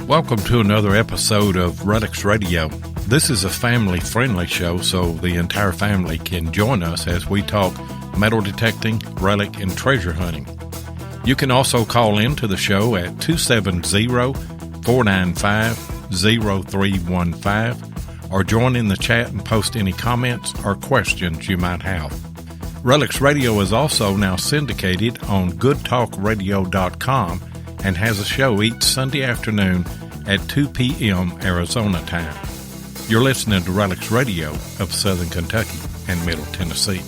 Welcome to another episode of Relics Radio. This is a family-friendly show, so the entire family can join us as we talk metal detecting, relic, and treasure hunting. You can also call in to the show at 270-495-0315 or join in the chat and post any comments or questions you might have. Relics Radio is also now syndicated on goodtalkradio.com and has a show each Sunday afternoon at 2 p.m. Arizona time. You're listening to Relics Radio of Southern Kentucky and Middle Tennessee.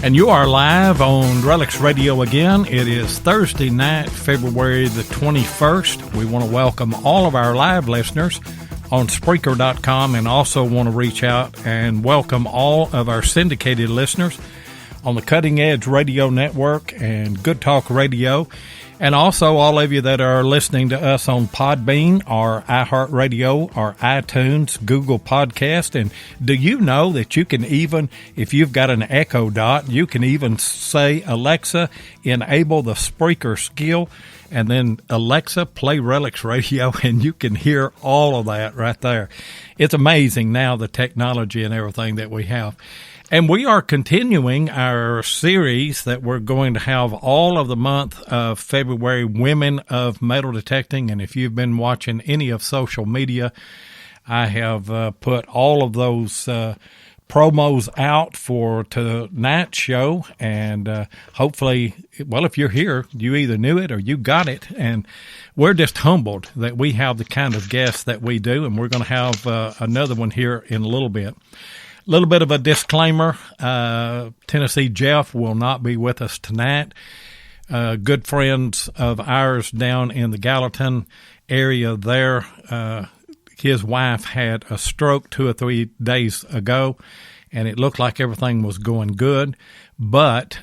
And you are live on Relics Radio again. It is Thursday night, February the 21st. We want to welcome all of our live listeners on Spreaker.com and also want to reach out and welcome all of our syndicated listeners on the Cutting Edge Radio Network and Good Talk Radio, and also all of you that are listening to us on Podbean or iHeartRadio or iTunes, Google Podcast. And do you know that you can even, if you've got an Echo Dot, you can even say, Alexa, enable the Spreaker skill, and then Alexa, play Relics Radio, and you can hear all of that right there. It's amazing now, the technology and everything that we have. And we are continuing our series that we're going to have all of the month of February, Women of Metal Detecting. And if you've been watching any of social media, I have put all of those promos out for tonight's show. And hopefully, well, if you're here, you either knew it or you got it. And we're just humbled that we have the kind of guests that we do. And we're going to have another one here in a little bit. A little bit of a disclaimer, Tennessee Jeff will not be with us tonight. Good friends of ours down in the Gallatin area there, his wife had a stroke 2 or 3 days ago, and it looked like everything was going good. But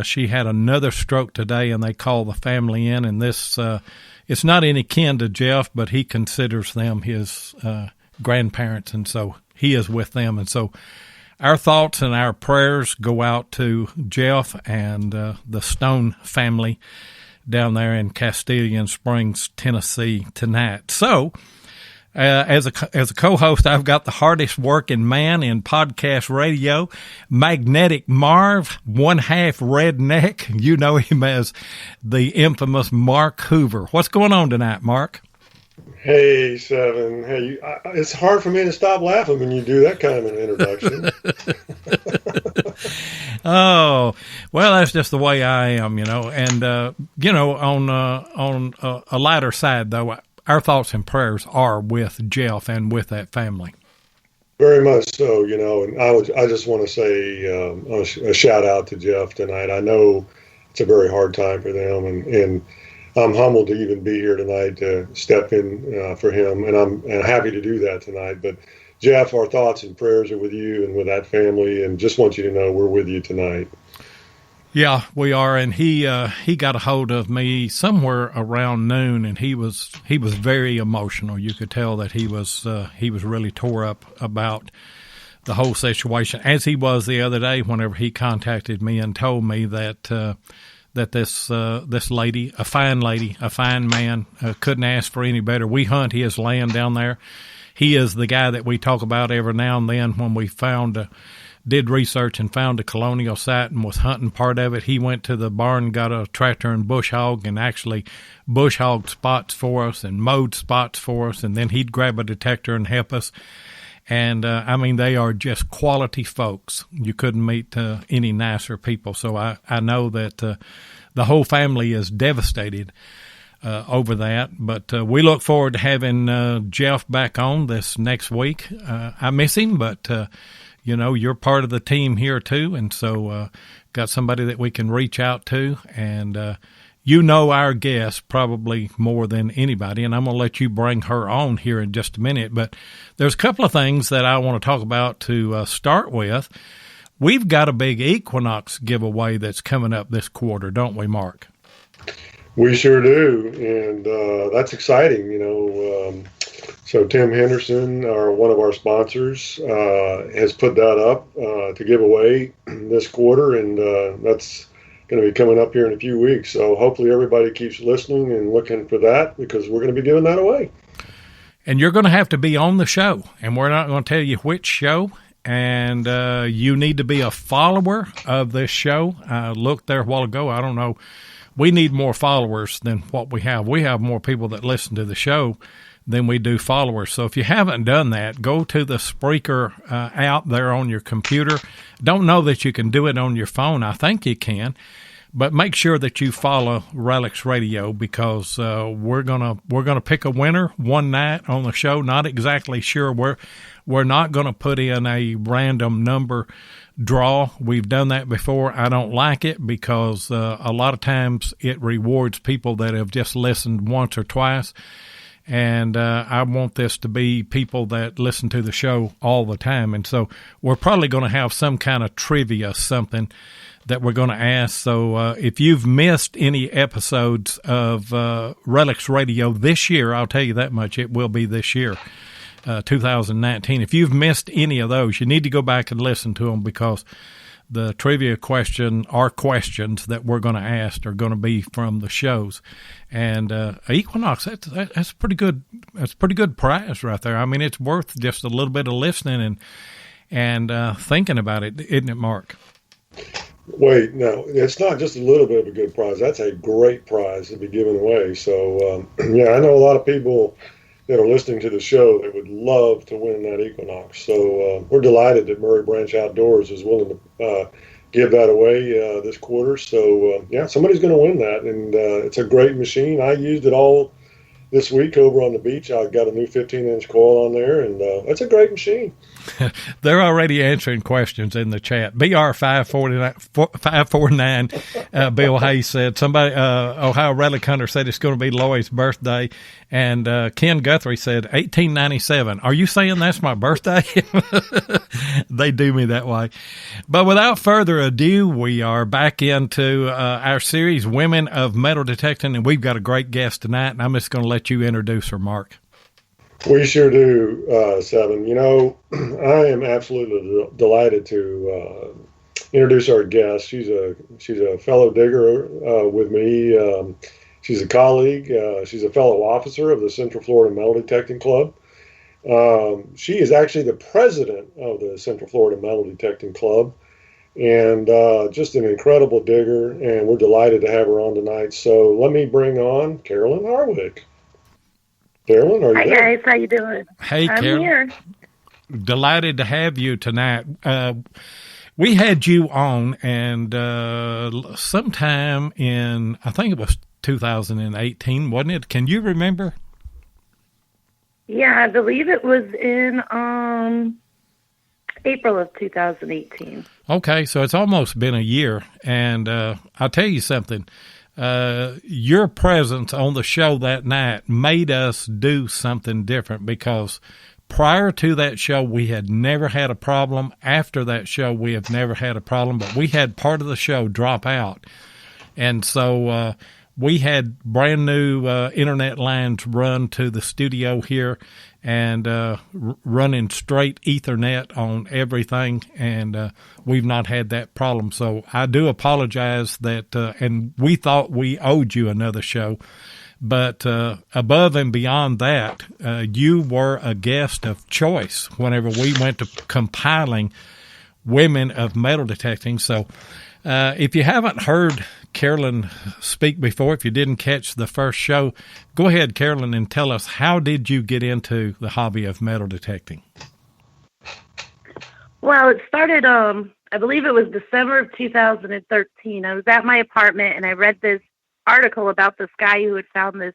she had another stroke today, and they called the family in, and this it's not any kin to Jeff, but he considers them his grandparents, and so he is with them. And so our thoughts and our prayers go out to Jeff and the Stone family down there in Castilian Springs, Tennessee tonight. So as a co-host, I've got the hardest working man in podcast radio, Magnetic Marv, one half redneck. You know him as the infamous Mark Hoover. What's going on tonight, Mark? Hey, Seven. Hey, it's hard for me to stop laughing when you do that kind of an introduction. Oh, well, that's just the way I am, you know. And, you know, on a lighter side, though, our thoughts and prayers are with Jeff and with that family. Very much so, you know. And I just want to say a shout out to Jeff tonight. I know it's a very hard time for them, and I'm humbled to even be here tonight to step in for him, and I'm happy to do that tonight. But Jeff, our thoughts and prayers are with you and with that family, and just want you to know we're with you tonight. Yeah, we are, and he got a hold of me somewhere around noon, and he was very emotional. You could tell that he was really tore up about the whole situation, as he was the other day whenever he contacted me and told me that this lady, a fine man, couldn't ask for any better. We hunt his land down there. He is the guy that we talk about every now and then when we did research and found a colonial site and was hunting part of it. He went to the barn, got a tractor and bush hog, and actually bush hogged spots for us and mowed spots for us, and then he'd grab a detector and help us. And, I mean, they are just quality folks. You couldn't meet any nicer people. So I know that the whole family is devastated over that. But we look forward to having Jeff back on this next week. I miss him, but, you're part of the team here too. And so got somebody that we can reach out to. And our guest probably more than anybody. And I'm going to let you bring her on here in just a minute. But there's a couple of things that I want to talk about to start with. We've got a big Equinox giveaway that's coming up this quarter, don't we, Mark? We sure do, and that's exciting, So Tim Henderson, one of our sponsors, has put that up to give away this quarter, and that's going to be coming up here in a few weeks. So hopefully everybody keeps listening and looking for that, because we're going to be giving that away. And you're going to have to be on the show, and we're not going to tell you which show. And you need to be a follower of this show. I looked there a while ago. I don't know. We need more followers than what we have. We have more people that listen to the show than we do followers. So if you haven't done that, go to the Spreaker app there on your computer. Don't know that you can do it on your phone. I think you can. But make sure that you follow Relics Radio, because we're gonna pick a winner one night on the show. Not exactly sure. We're not going to put in a random number draw. We've done that before. I don't like it, because a lot of times it rewards people that have just listened once or twice. And I want this to be people that listen to the show all the time. And so we're probably going to have some kind of trivia, something that we're going to ask. So if you've missed any episodes of Relics Radio this year, I'll tell you that much, it will be this year, 2019. If you've missed any of those, you need to go back and listen to them, because the trivia questions that we're going to ask are going to be from the shows. And Equinox, that's pretty good. That's a pretty good prize right there. I mean, it's worth just a little bit of listening and thinking about it, isn't it, Mark? Wait, no, it's not just a little bit of a good prize. That's a great prize to be given away. So, I know a lot of people that are listening to the show that would love to win that Equinox. So we're delighted that Murray Branch Outdoors is willing to give that away this quarter. So, somebody's going to win that, and it's a great machine. I used it all this week over on the beach. I got a new 15-inch coil on there, and it's a great machine. They're already answering questions in the chat. BR549, Bill Hayes said, somebody, Ohio Relic Hunter said it's going to be Lloyd's birthday. And Ken Guthrie said, 1897. Are you saying that's my birthday? They do me that way. But without further ado, we are back into our series, Women of Metal Detecting, and we've got a great guest tonight, and I'm just going to let you introduce her, Mark. We sure do, Seven. I am absolutely delighted to introduce our guest. She's a fellow digger with me. She's a colleague. She's a fellow officer of the Central Florida Metal Detecting Club. She is actually the president of the Central Florida Metal Detecting Club, and just an incredible digger, and we're delighted to have her on tonight. So let me bring on Carolyn Harwick. Carolyn, are you there? Hi, guys. How you doing? Hey, I'm Carolyn. here. Delighted to have you tonight. We had you on, and sometime in, I think it was 2018, wasn't it? Can you remember? Yeah, I believe it was in April of 2018. Okay, so it's almost been a year, and I'll tell you something. Your presence on the show that night made us do something different, because prior to that show, we had never had a problem. After that show, we have never had a problem, but we had part of the show drop out. And so we had brand new internet lines run to the studio here, and running straight Ethernet on everything, and we've not had that problem. So I do apologize that, and we thought we owed you another show, but above and beyond that, you were a guest of choice whenever we went to compiling Women of Metal Detecting. So if you haven't heard Carolyn speak before, if you didn't catch the first show, go ahead, Carolyn, and tell us, how did you get into the hobby of metal detecting? Well, it started, I believe it was December of 2013. I was at my apartment, and I read this article about this guy who had found this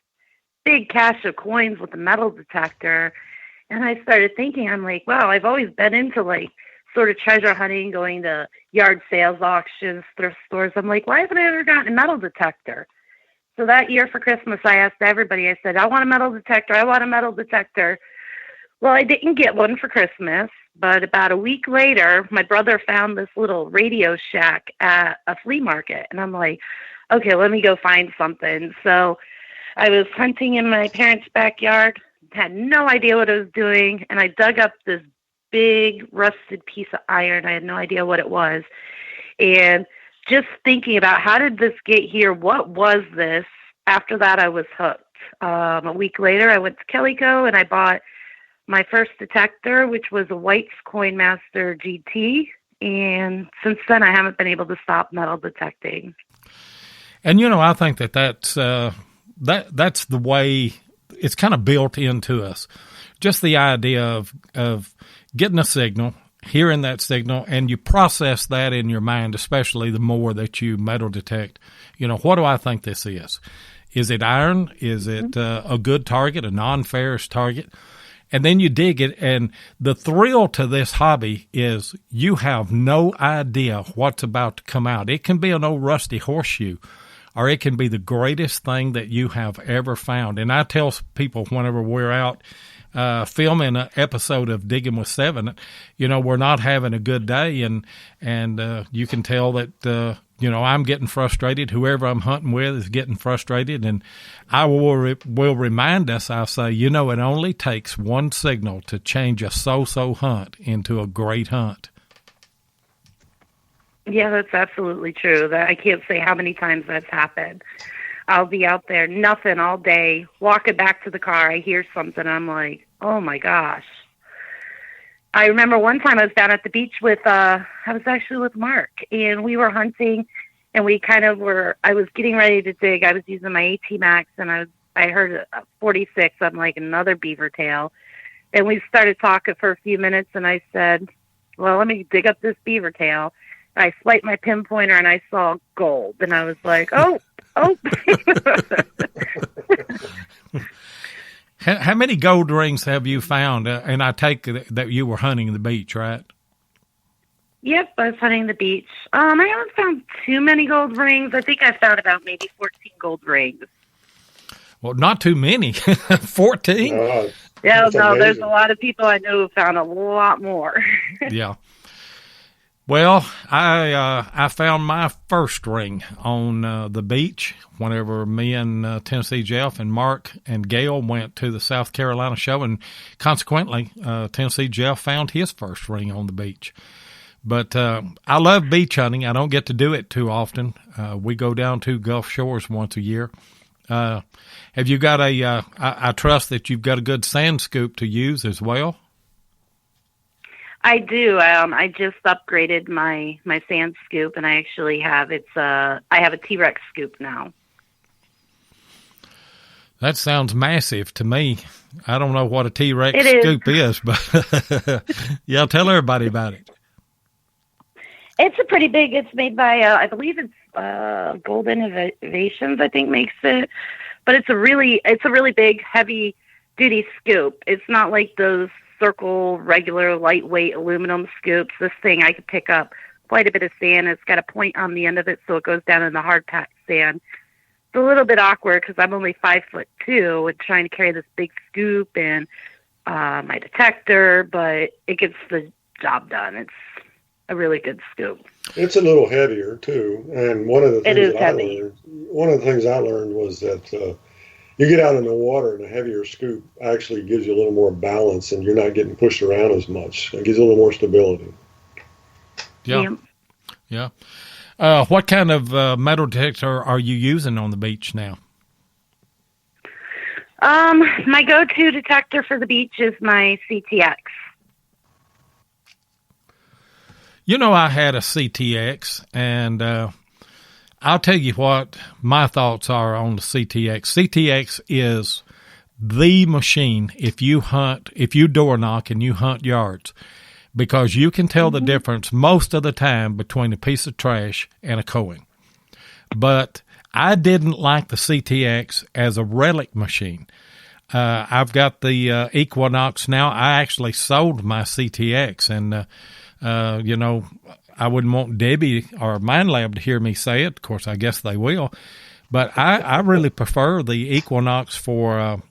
big cache of coins with a metal detector. And I started thinking, I'm like, wow, I've always been into, like, sort of treasure hunting, going to yard sales, auctions, thrift stores. I'm like, why haven't I ever gotten a metal detector? So that year for Christmas, I asked everybody, I said, I want a metal detector. I want a metal detector. Well, I didn't get one for Christmas, but about a week later, my brother found this little Radio Shack at a flea market. And I'm like, okay, let me go find something. So I was hunting in my parents' backyard, had no idea what I was doing, and I dug up this big rusted piece of iron. I had no idea what it was. And just thinking about how did this get here? What was this? After that, I was hooked. A week later, I went to Kellyco and I bought my first detector, which was a White's Coinmaster GT. And since then, I haven't been able to stop metal detecting. And, you know, I think that's the way it's kind of built into us. Just the idea of getting a signal, hearing that signal, and you process that in your mind, especially the more that you metal detect. You know, what do I think this is? Is it iron? Is it a good target, a non-ferrous target? And then you dig it, and the thrill to this hobby is you have no idea what's about to come out. It can be an old rusty horseshoe, or it can be the greatest thing that you have ever found. And I tell people whenever we're out filming an episode of Digging with Seven, you know, we're not having a good day, and you can tell that, you know, I'm getting frustrated. Whoever I'm hunting with is getting frustrated, and I will remind us, I'll say, you know, it only takes one signal to change a so-so hunt into a great hunt. Yeah, that's absolutely true. I can't say how many times that's happened. I'll be out there, nothing all day, walking back to the car. I hear something. I'm like, oh my gosh. I remember one time I was down at the beach I was actually with Mark, and we were hunting, and I was getting ready to dig. I was using my AT Max, and I heard a 46. I'm like, another beaver tail. And we started talking for a few minutes, and I said, well, let me dig up this beaver tail. I swiped my pinpointer, and I saw gold, and I was like, oh. How many gold rings have you found? And I take that you were hunting the beach, right? Yep, I was hunting the beach. I haven't found too many gold rings. I think I found about maybe 14 gold rings. Well, not too many. 14? Yeah, no, there's a lot of people I know who found a lot more. Yeah. Well, I found my first ring on the beach whenever me and Tennessee Jeff and Mark and Gail went to the South Carolina show, and consequently, Tennessee Jeff found his first ring on the beach. But I love beach hunting. I don't get to do it too often. We go down to Gulf Shores once a year. Have you got I trust that you've got a good sand scoop to use as well? I do. I just upgraded my sand scoop, and I actually have I have a T-Rex scoop now. That sounds massive to me. I don't know what a T-Rex scoop is, but yeah, tell everybody about it. It's a pretty big. It's made by I believe it's Gold Innovations, I think, makes it. But it's a really big, heavy duty scoop. It's not like those circle, regular, lightweight aluminum scoops. This thing, I could pick up quite a bit of sand. It's got a point on the end of it, so it goes down in the hard packed sand. It's a little bit awkward because I'm only 5'2" and trying to carry this big scoop and my detector, but it gets the job done. It's a really good scoop. It's a little heavier too, and one of the things I learned was that you get out in the water, and a heavier scoop actually gives you a little more balance, and you're not getting pushed around as much. It gives you a little more stability. Yeah. What kind of metal detector are you using on the beach now? My go-to detector for the beach is my CTX. You know, I had a CTX, and I'll tell you what my thoughts are on the CTX. CTX is the machine if you door knock and you hunt yards, because you can tell the difference most of the time between a piece of trash and a coin. But I didn't like the CTX as a relic machine. I've got the Equinox now. I actually sold my CTX, and You know, I wouldn't want Debbie or Mind Lab to hear me say it. Of course, I guess they will. But I really prefer the Equinox for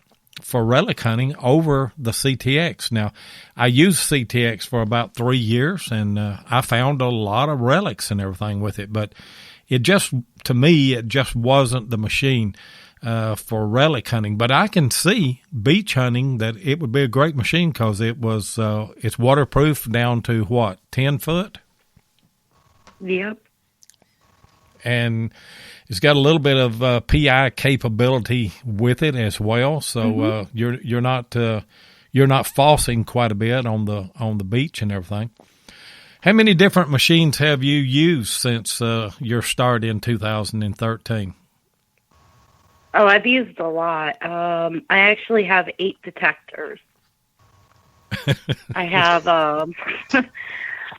relic hunting over the CTX. Now, I used CTX for about 3 years, and I found a lot of relics and everything with it. But to me, it just wasn't the machine for relic hunting. But I can see beach hunting that it would be a great machine because it's waterproof down to what, 10 foot? Yep. And it's got a little bit of PI capability with it as well. So you're not falsing quite a bit on the beach and everything. How many different machines have you used since your start in 2013? Oh, I've used a lot. I actually have 8 detectors. I have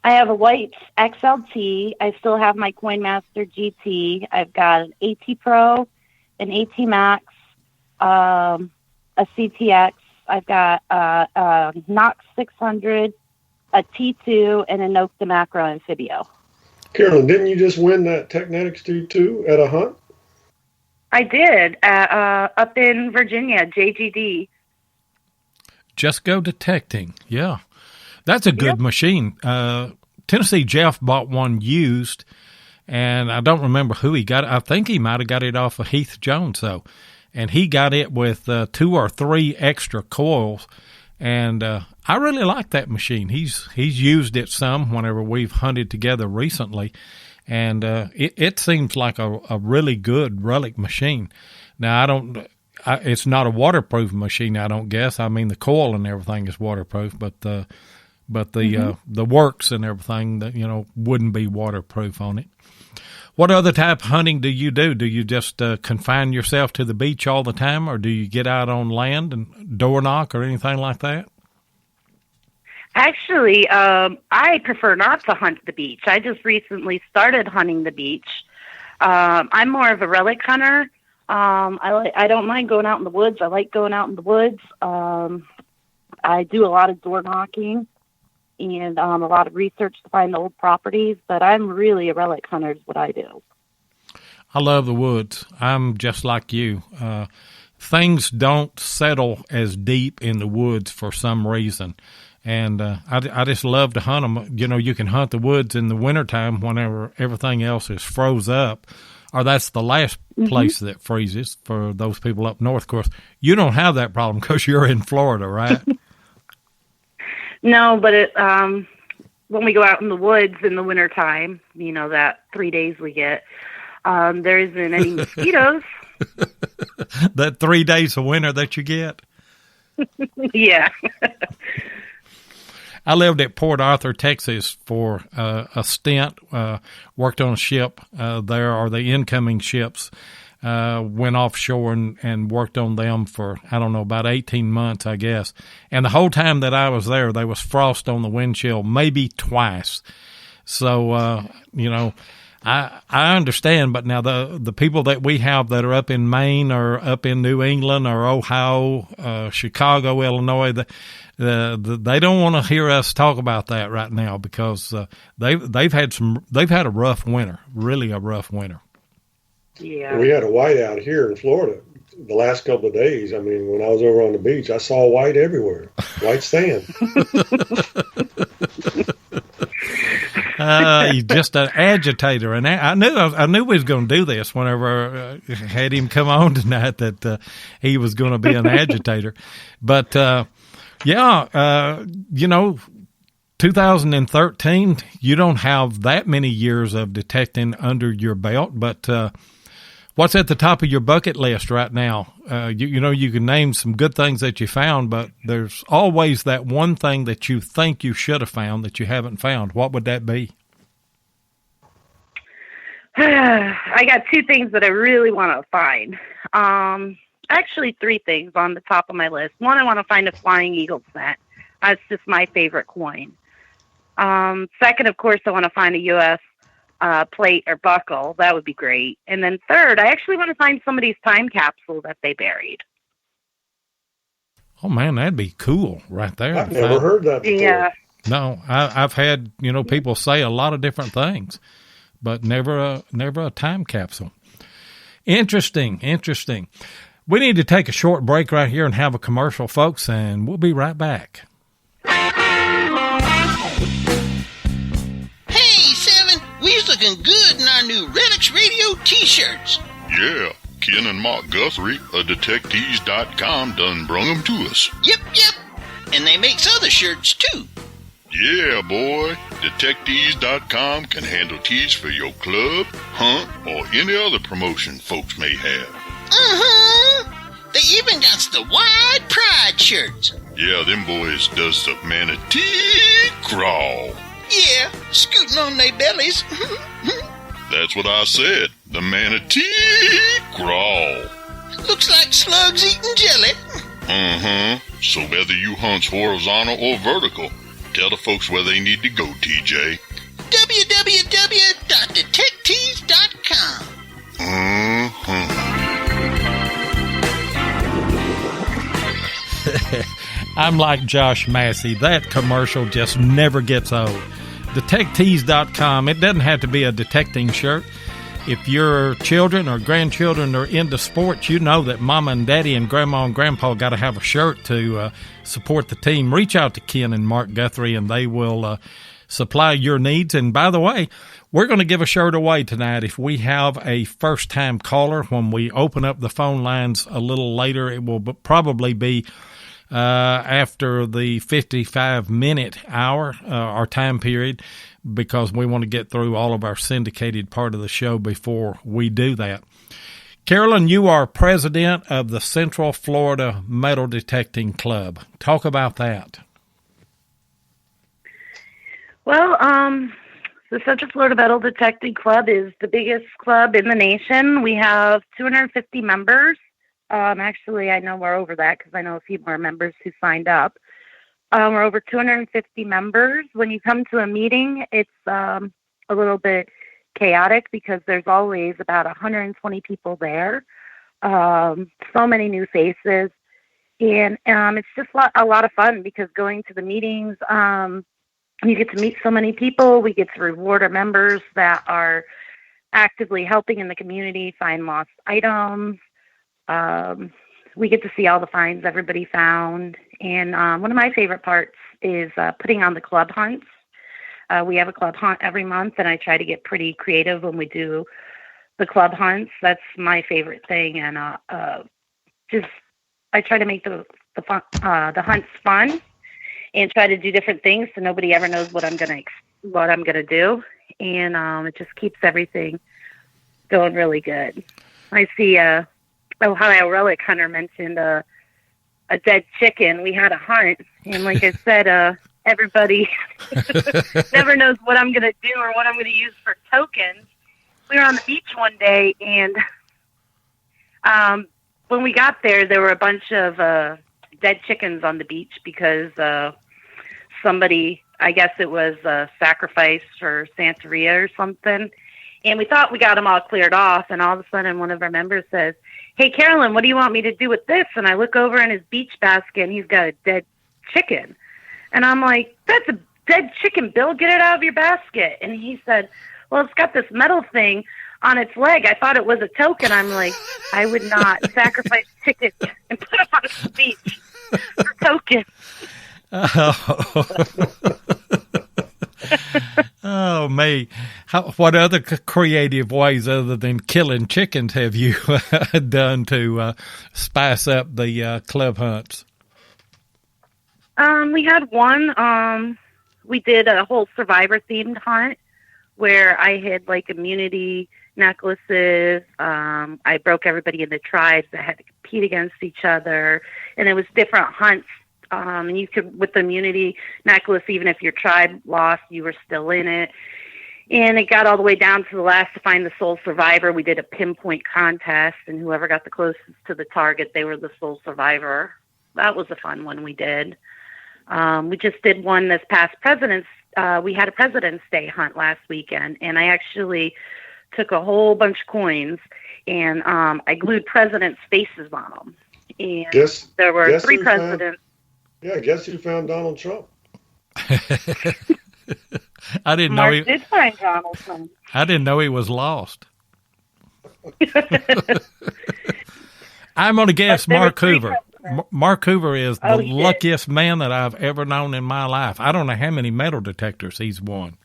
I have a white XLT. I still have my Coinmaster GT. I've got an AT Pro, an AT Max, a CTX. I've got a Knox 600, a T2, and a Nokta Macro Amphibio. Carolyn, didn't you just win that Technetics T2 at a hunt? I did up in Virginia, JGD. Just Go Dectecting, yeah. That's a good machine. Tennessee Jeff bought one used, and I don't remember who he got it. I think he might have got it off of Heath Jones, though. And he got it with 2 or 3 extra coils, and I really like that machine. He's used it some whenever we've hunted together recently, and it seems like a really good relic machine. Now, it's not a waterproof machine, I don't guess. I mean, the coil and everything is waterproof, but the works and everything that, wouldn't be waterproof on it. What other type of hunting do you do? Do you just confine yourself to the beach all the time, or do you get out on land and door knock or anything like that? Actually, I prefer not to hunt the beach. I just recently started hunting the beach. I'm more of a relic hunter. I don't mind going out in the woods. I like going out in the woods. I do a lot of door knocking and a lot of research to find old properties, but I'm really a relic hunter is what I do. I love the woods. I'm just like you. Things don't settle as deep in the woods for some reason. And I just love to hunt them. You can hunt the woods in the wintertime whenever everything else is froze up, or that's the last place that freezes for those people up north. Of course, you don't have that problem because you're in Florida, right? No, but when we go out in the woods in the wintertime, that 3 days we get, there isn't any mosquitoes. That 3 days of winter that you get? Yeah. I lived at Port Arthur, Texas for a stint, worked on a ship there, or the incoming ships, went offshore and worked on them for, I don't know, about 18 months, I guess. And the whole time that I was there was frost on the windshield, maybe twice. So, I understand, but now the people that we have that are up in Maine or up in New England or Ohio, Chicago, Illinois, they don't want to hear us talk about that right now because they've had a rough winter, really a rough winter. Yeah, we had a whiteout here in Florida the last couple of days. I mean, when I was over on the beach, I saw white everywhere, white sand. He's just an agitator, and I knew we was going to do this whenever I had him come on tonight. That he was going to be an agitator, but 2013. You don't have that many years of detecting under your belt, but what's at the top of your bucket list right now? You can name some good things that you found, but there's always that one thing that you think you should have found that you haven't found. What would that be? I got 2 things that I really want to find. Actually, 3 things on the top of my list. One, I want to find a flying eagle's net. That's just my favorite coin. Second, of course, I want to find a U.S. Plate or buckle. That would be great. And then third, I actually want to find somebody's time capsule that they buried. Oh man, that'd be cool right there. I've never heard that before. Yeah. No, I've had, people say a lot of different things, but never a time capsule. Interesting. We need to take a short break right here and have a commercial, folks, and we'll be right back. Hey, Seven, we's looking good in our new Relics Radio t-shirts. Yeah, Ken and Mark Guthrie of Dectecting.com done brung them to us. Yep. And they makes other shirts, too. Yeah, boy. Detectives.com can handle tees for your club, hunt, or any other promotion folks may have. They even got the Wide Pride shirts. Yeah, them boys does the manatee crawl. Yeah, scooting on their bellies. That's what I said. The manatee crawl. Looks like slugs eating jelly. So whether you hunt horizontal or vertical, tell the folks where they need to go, TJ. www.detectives.com. I'm like Josh Massey. That commercial just never gets old. Detectives.com. It doesn't have to be a detecting shirt. If your children or grandchildren are into sports, you know that Mama and Daddy and Grandma and Grandpa got to have a shirt to support the team. Reach out to Ken and Mark Guthrie, and they will supply your needs. And by the way, we're going to give a shirt away tonight. If we have a first-time caller, when we open up the phone lines a little later, it will probably be after the 55-minute hour or time period, because we want to get through all of our syndicated part of the show before we do that. Carolyn, you are president of the Central Florida Metal Detecting Club. Talk about that. Well, the Central Florida Metal Detecting Club is the biggest club in the nation. We have 250 members. Actually, I know we're over that because I know a few more members who signed up. We're over 250 members. When you come to a meeting, it's a little bit chaotic because there's always about 120 people there. So many new faces. And it's just a lot of fun because going to the meetings, you get to meet so many people. We get to reward our members that are actively helping in the community find lost items. We get to see all the finds everybody found. And one of my favorite parts is putting on the club hunts. We have a club hunt every month, and I try to get pretty creative when we do the club hunts. That's my favorite thing. And I try to make the hunts fun and try to do different things so nobody ever knows what I'm gonna do. And it just keeps everything going really good. I see Ohio Relic Hunter mentioned a dead chicken. We had a hunt, and like I said, everybody never knows what I'm going to do or what I'm going to use for tokens. We were on the beach one day, and when we got there were a bunch of dead chickens on the beach because somebody, I guess it was a sacrifice for Santeria or something. And we thought we got them all cleared off, and all of a sudden one of our members says, "Hey, Carolyn, what do you want me to do with this?" And I look over in his beach basket, and he's got a dead chicken. And I'm like, "That's a dead chicken, Bill. Get it out of your basket." And he said, "Well, it's got this metal thing on its leg. I thought it was a token." I'm like, I would not sacrifice chickens and put them on the beach for tokens. Oh, me. What other creative ways other than killing chickens have you done to spice up the club hunts? We had one. We did a whole survivor-themed hunt where I had, like, immunity necklaces. I broke everybody into tribes that had to compete against each other. And it was different hunts. And you could, with the immunity necklace, even if your tribe lost, you were still in it. And it got all the way down to the last to find the sole survivor. We did a pinpoint contest, and whoever got the closest to the target, they were the sole survivor. That was a fun one we did. We just did one this past we had a President's Day hunt last weekend, and I actually took a whole bunch of coins, and I glued presidents' faces on them. And there were three presidents. Guess who found Donald Trump? I didn't know Mark did find Donaldson. I didn't know he was lost. I'm going to guess Mark Hoover. Mark Hoover is the luckiest man that I've ever known in my life. I don't know how many metal detectors he's won.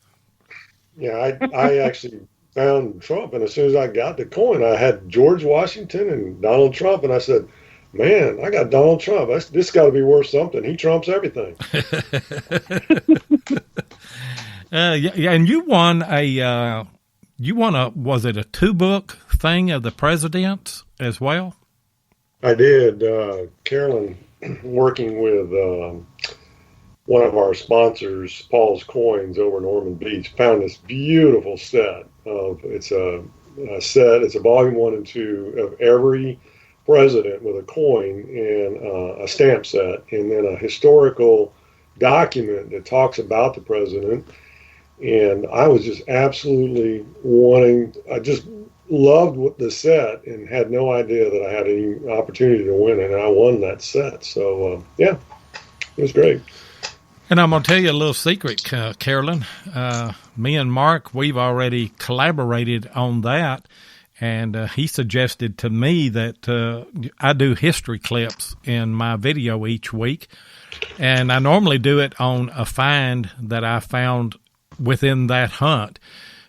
Yeah, I actually found Trump, and as soon as I got the coin, I had George Washington and Donald Trump, and I said, man, I got Donald Trump. This got to be worth something. He trumps everything. Yeah, and you won a was it a 2-book thing of the presidents as well? I did. Carolyn, working with one of our sponsors, Paul's Coins over in Ormond Beach, found this beautiful set of, it's a set, it's a volume 1 and 2 of every president with a coin and a stamp set, and then a historical document that talks about the president. And I was just absolutely I just loved the set and had no idea that I had any opportunity to win it, and I won that set. So, yeah, it was great. And I'm going to tell you a little secret, Carolyn. Me and Mark, we've already collaborated on that, and he suggested to me that I do history clips in my video each week, and I normally do it on a find that I found within that hunt.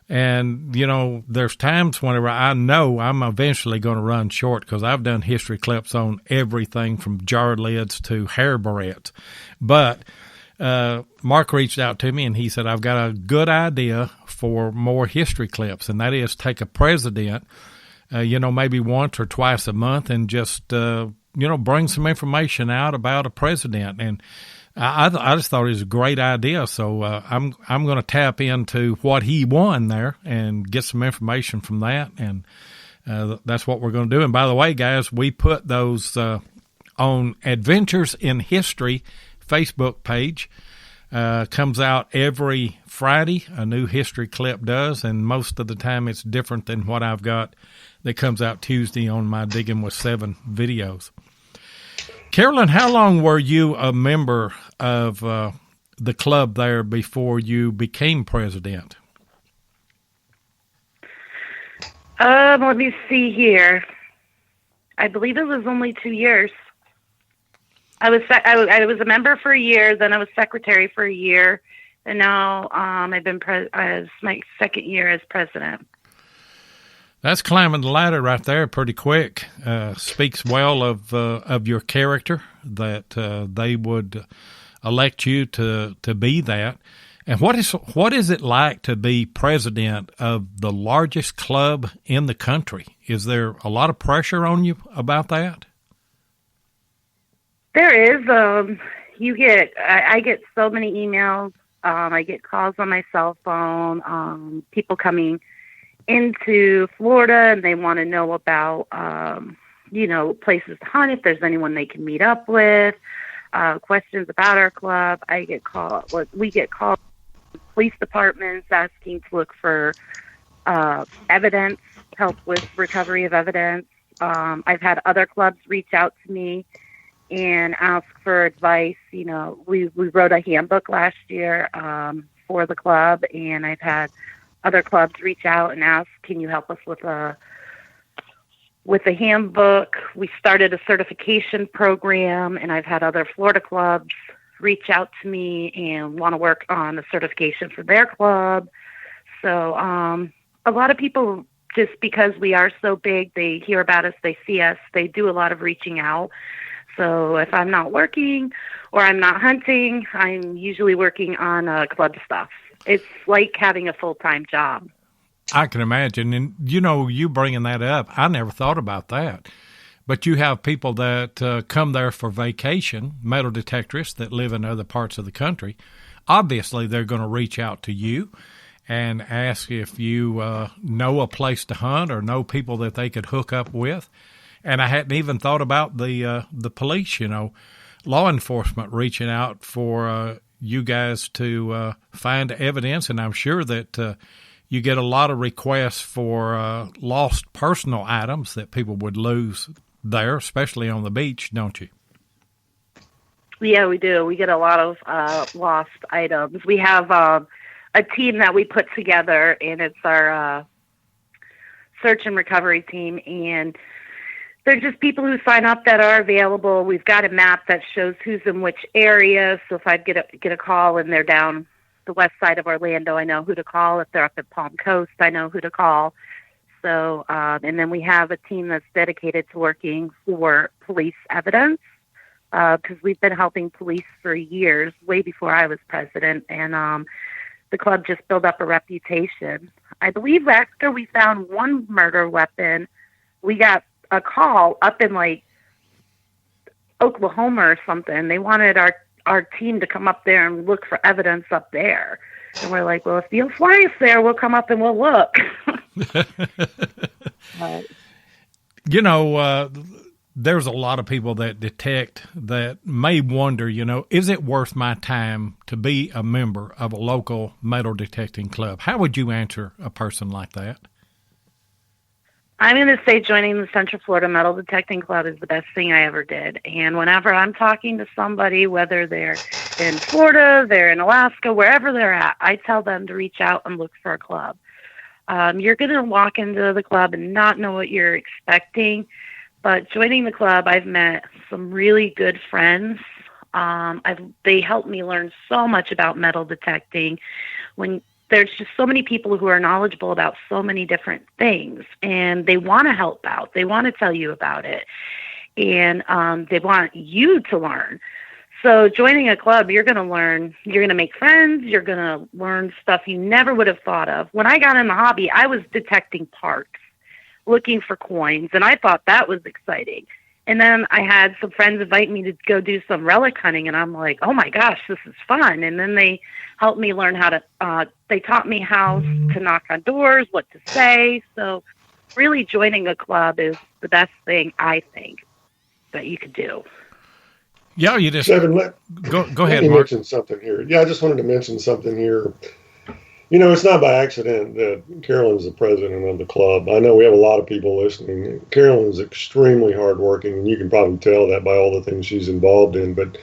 And, you know, there's times whenever I know I'm eventually going to run short because I've done history clips on everything from jar lids to hair barrettes. But Mark reached out to me and he said, I've got a good idea for more history clips, and that is take a president, maybe once or twice a month and just, bring some information out about a president. And I just thought it was a great idea, so I'm going to tap into what he won there and get some information from that, and that's what we're going to do. And by the way, guys, we put those on Adventures in History Facebook page. Comes out every Friday, a new history clip does, and most of the time it's different than what I've got that comes out Tuesday on my Digging with 7 videos. Carolyn, how long were you a member of the club there before you became president? Let me see here. I believe it was only 2 years. I was a member for a year, then I was secretary for a year, and now I've been as my second year as president. That's climbing the ladder right there pretty quick. Speaks well of your character that they would elect you to be that. And what is it like to be president of the largest club in the country? Is there a lot of pressure on you about that? There is. I get so many emails. I get calls on my cell phone. People coming into Florida and they want to know about, places to hunt, if there's anyone they can meet up with, questions about our club. We get called from police departments asking to look for evidence, help with recovery of evidence. I've had other clubs reach out to me and ask for advice. We wrote a handbook last year for the club, and I've had other clubs reach out and ask, can you help us with a handbook? We started a certification program, and I've had other Florida clubs reach out to me and want to work on a certification for their club. So a lot of people, just because we are so big, they hear about us, they see us, they do a lot of reaching out. So if I'm not working or I'm not hunting, I'm usually working on club stuff. It's like having a full-time job. I can imagine. And, you bringing that up, I never thought about that. But you have people that come there for vacation, metal detectorists that live in other parts of the country. Obviously, they're going to reach out to you and ask if you know a place to hunt or know people that they could hook up with. And I hadn't even thought about the police, law enforcement reaching out for you guys to find evidence. And I'm sure that you get a lot of requests for lost personal items that people would lose there, especially on the beach, don't you? Yeah, we do. We get a lot of lost items. We have a team that we put together, and it's our search and recovery team, and they're just people who sign up that are available. We've got a map that shows who's in which area, so if I get a call and they're down the west side of Orlando, I know who to call. If they're up at Palm Coast, I know who to call. So, and then we have a team that's dedicated to working for police evidence, because we've been helping police for years, way before I was president, and the club just built up a reputation. I believe after we found one murder weapon, we got a call up in like Oklahoma or something. They wanted our team to come up there and look for evidence up there. And we're like, well, if you'll fly us there, we'll come up and we'll look. You know, there's a lot of people that detect that may wonder, you know, is it worth my time to be a member of a local metal detecting club? How would you answer a person like that? I'm going to say joining the Central Florida Metal Detecting Club is the best thing I ever did. And whenever I'm talking to somebody, whether they're in Florida, they're in Alaska, wherever they're at, I tell them to reach out and look for a club. You're going to walk into the club and not know what you're expecting. But joining the club, I've met some really good friends. They helped me learn so much about metal detecting. When there's just so many people who are knowledgeable about so many different things, and they want to help out. They want to tell you about it, and they want you to learn. So joining a club, you're going to learn, you're going to make friends, you're going to learn stuff you never would have thought of. When I got in the hobby, I was detecting parts, looking for coins, and I thought that was exciting. And then I had some friends invite me to go do some relic hunting, and I'm like, oh my gosh, this is fun. And then they helped me learn how to, they taught me how to knock on doors, what to say. So really joining a club is the best thing, I think, that you could do. Yeah, you just Devin, go ahead, let me Mark. mention something here. Yeah, I just wanted to mention something here. You know, it's not by accident that Carolyn's the president of the club. I know we have a lot of people listening. Carolyn's extremely hardworking, and you can probably tell that by all the things she's involved in. But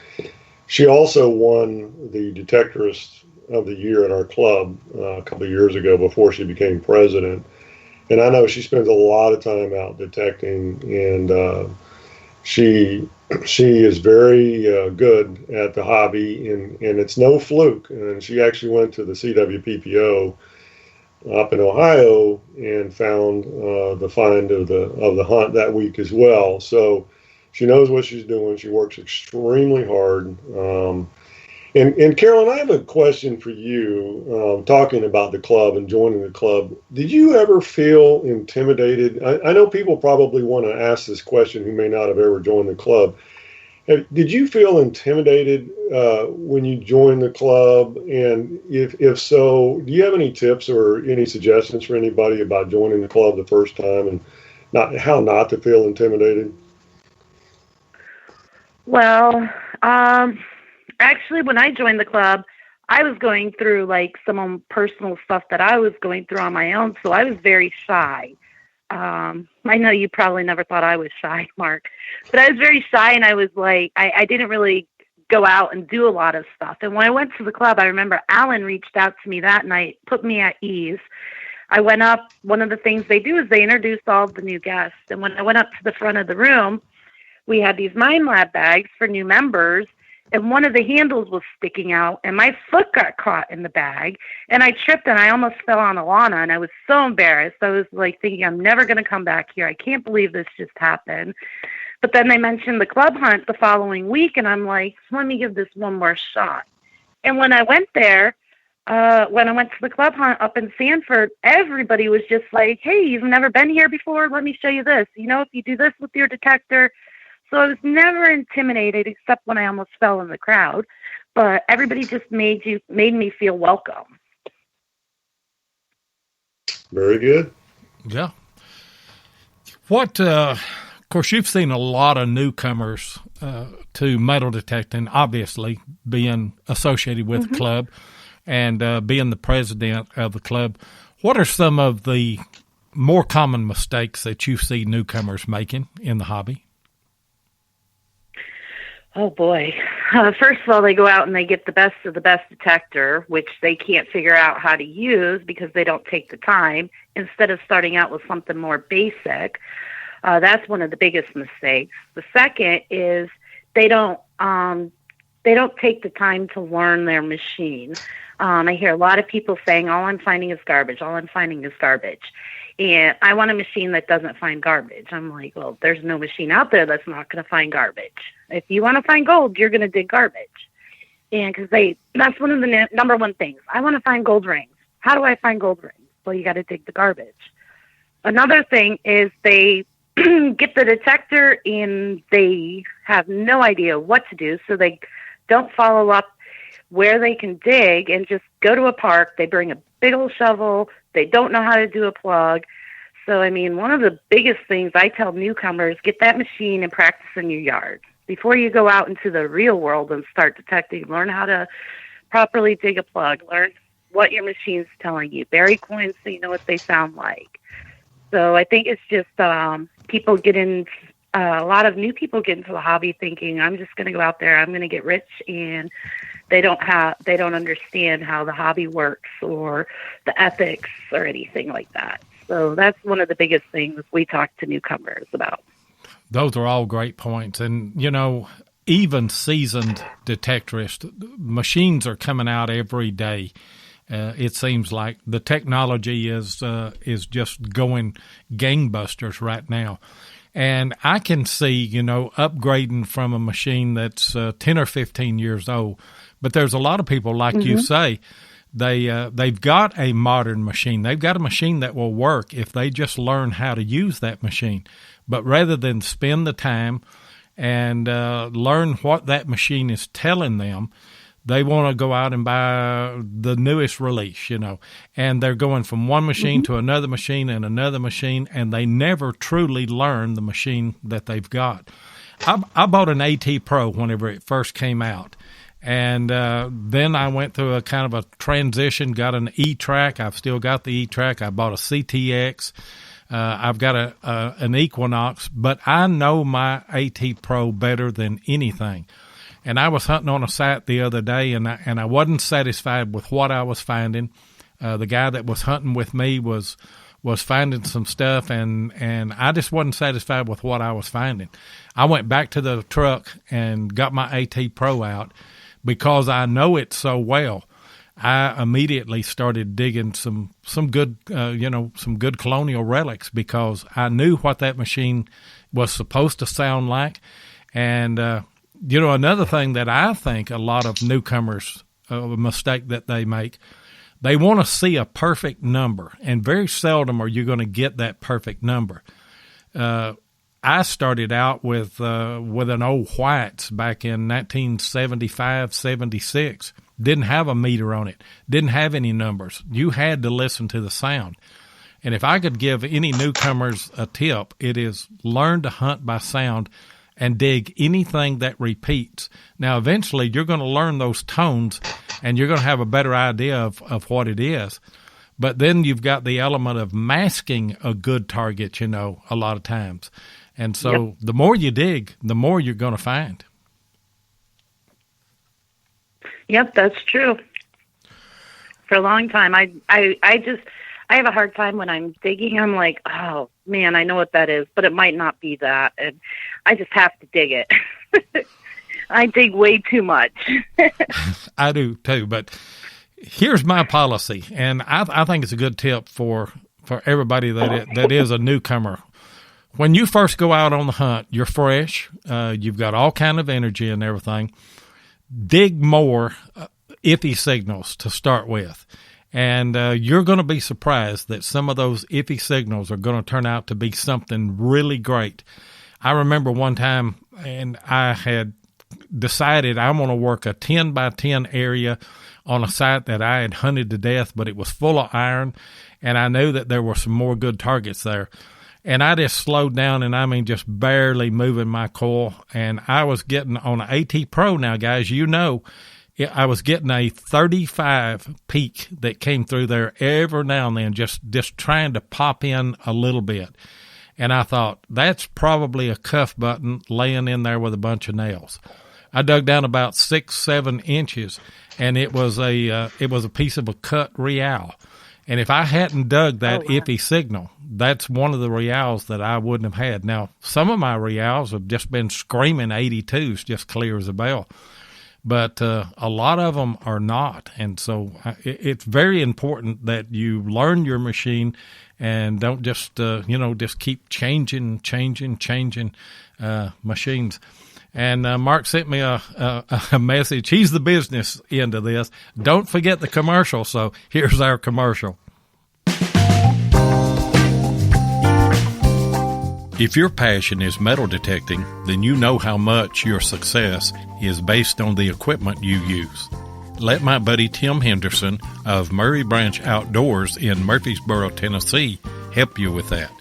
she also won the Detectorist of the Year at our club a couple of years ago before she became president. And I know she spends a lot of time out detecting, and she is very good at the hobby, and it's no fluke. And she actually went to the CWPPO up in Ohio and found the find of the hunt that week as well. So she knows what she's doing. She works extremely hard. And Carolyn, I have a question for you, talking about the club and joining the club. Did you ever feel intimidated? I know people probably want to ask this question who may not have ever joined the club. Did you feel intimidated when you joined the club? And if so, do you have any tips or any suggestions for anybody about joining the club the first time and how not to feel intimidated? Well, actually, when I joined the club, I was going through like some personal stuff that I was going through on my own, so I was very shy. I know you probably never thought I was shy, Mark, but I was very shy, and I was like, I didn't really go out and do a lot of stuff. And when I went to the club, I remember Alan reached out to me that night, put me at ease. I went up. One of the things they do is they introduce all of the new guests. And when I went up to the front of the room, we had these Mind Lab bags for new members, and one of the handles was sticking out, and my foot got caught in the bag, and I tripped, and I almost fell on Alana, and I was so embarrassed. I was like thinking, I'm never going to come back here. I can't believe this just happened. But then they mentioned the club hunt the following week, and I'm like, let me give this one more shot. And when I went there, when I went to the club hunt up in Sanford, everybody was just like, hey, you've never been here before? Let me show you this. You know, if you do this with your detector. So I was never intimidated, except when I almost fell in the crowd. But everybody just made me feel welcome. Very good. Yeah. What? Of course, you've seen a lot of newcomers to metal detecting. Obviously, being associated with the club and being the president of the club. What are some of the more common mistakes that you see newcomers making in the hobby? Oh, boy. First of all, they go out and they get the best of the best detector, which they can't figure out how to use because they don't take the time, instead of starting out with something more basic. That's one of the biggest mistakes. The second is they don't take the time to learn their machine. I hear a lot of people saying, all I'm finding is garbage. All I'm finding is garbage. And I want a machine that doesn't find garbage. I'm like, well, there's no machine out there that's not going to find garbage. If you want to find gold, you're going to dig garbage. And that's one of the number one things. I want to find gold rings. How do I find gold rings? Well, you got to dig the garbage. Another thing is they get the detector and they have no idea what to do. So they don't follow up where they can dig and just go to a park. They bring a big old shovel. They don't know how to do a plug. So, I mean, one of the biggest things I tell newcomers, get that machine and practice in your yard. Before you go out into the real world and start detecting, learn how to properly dig a plug. Learn what your machine's telling you. Bury coins so you know what they sound like. So I think it's just people get in, a lot of new people get into the hobby thinking, I'm just going to go out there, I'm going to get rich, and they don't understand how the hobby works or the ethics or anything like that. So that's one of the biggest things we talk to newcomers about. Those are all great points. And, you know, even seasoned detectorists, machines are coming out every day. It seems like the technology is just going gangbusters right now. And I can see, you know, upgrading from a machine that's 10 or 15 years old. But there's a lot of people, like you say, they've got a modern machine. They've got a machine that will work if they just learn how to use that machine. But rather than spend the time and learn what that machine is telling them, they want to go out and buy the newest release, you know, and they're going from one machine to another machine and another machine, and they never truly learn the machine that they've got. I bought an AT Pro whenever it first came out, and then I went through a kind of a transition, got an E-Track. I've still got the E-Track. I bought a CTX. I've got an Equinox, but I know my AT Pro better than anything. And I was hunting on a site the other day, and I wasn't satisfied with what I was finding. The guy that was hunting with me was finding some stuff, and I just wasn't satisfied with what I was finding. I went back to the truck and got my AT Pro out because I know it so well. I immediately started digging some good, some good colonial relics because I knew what that machine was supposed to sound like, and you know, another thing that I think a lot of newcomers, a mistake that they make, they want to see a perfect number, and very seldom are you going to get that perfect number. I started out with an old Whites back in 1975, 76. Didn't have a meter on it. Didn't have any numbers. You had to listen to the sound. And if I could give any newcomers a tip, it is learn to hunt by sound and dig anything that repeats. Now, eventually, you're going to learn those tones, and you're going to have a better idea of what it is. But then you've got the element of masking a good target, you know, a lot of times. And so the more you dig, the more you're going to find. Yep, that's true. For a long time, I have a hard time when I'm digging. I'm like, oh, man, I know what that is, but it might not be that. And I just have to dig it. I dig way too much. I do too, but here's my policy, and I think it's a good tip for everybody that is a newcomer. When you first go out on the hunt, you're fresh. You've got all kind of energy and everything. Dig more iffy signals to start with. And you're going to be surprised that some of those iffy signals are going to turn out to be something really great. I remember one time, and I had decided I want to work a 10 by 10 area on a site that I had hunted to death, but it was full of iron, and I knew that there were some more good targets there. And I just slowed down, and I mean just barely moving my coil, and I was getting on an AT Pro now, guys, you know, I was getting a 35 peak that came through there every now and then, just trying to pop in a little bit. And I thought, that's probably a cuff button laying in there with a bunch of nails. I dug down about 6-7 inches, and it was a piece of a cut real. And if I hadn't dug that iffy signal, that's one of the reals that I wouldn't have had. Now, some of my reals have just been screaming 82s, just clear as a bell. But a lot of them are not. And so it's very important that you learn your machine and don't just, just keep changing machines. And Mark sent me a message. He's the business end of this. Don't forget the commercial. So here's our commercial. If your passion is metal detecting, then you know how much your success is based on the equipment you use. Let my buddy Tim Henderson of Murray Branch Outdoors in Murfreesboro, Tennessee, help you with that.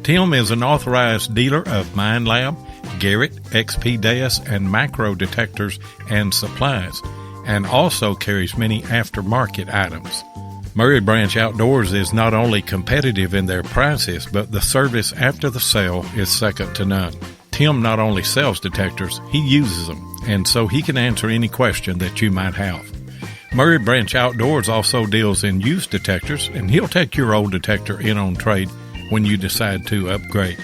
Tim is an authorized dealer of Mine Lab, Garrett, XP Deus, and macro detectors and supplies, and also carries many aftermarket items. Murray Branch Outdoors is not only competitive in their prices, but the service after the sale is second to none. Tim not only sells detectors, he uses them, and so he can answer any question that you might have. Murray Branch Outdoors also deals in used detectors, and he'll take your old detector in on trade when you decide to upgrade.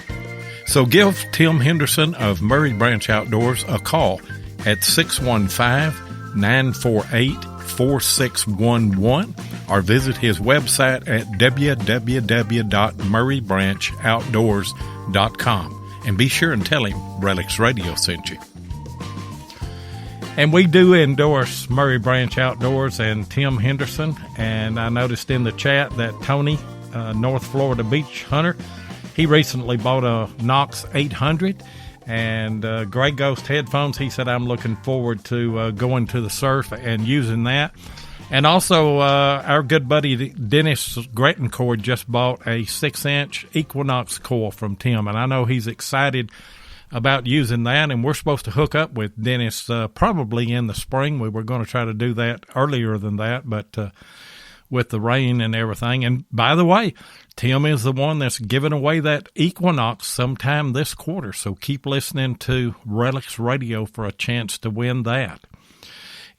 So give Tim Henderson of Murray Branch Outdoors a call at 615-948-4611 or visit his website at www.murraybranchoutdoors.com and be sure and tell him Relics Radio sent you. And we do endorse Murray Branch Outdoors and Tim Henderson. And I noticed in the chat that Tony, North Florida Beach Hunter, he recently bought a Knox 800 and Gray Ghost headphones. He said, I'm looking forward to going to the surf and using that. And also, our good buddy Dennis Grettencord just bought a 6-inch Equinox coil from Tim, and I know he's excited about using that, and we're supposed to hook up with Dennis probably in the spring. We were going to try to do that earlier than that, but with the rain and everything. And by the way, Tim is the one that's giving away that Equinox sometime this quarter, so keep listening to Relics Radio for a chance to win that.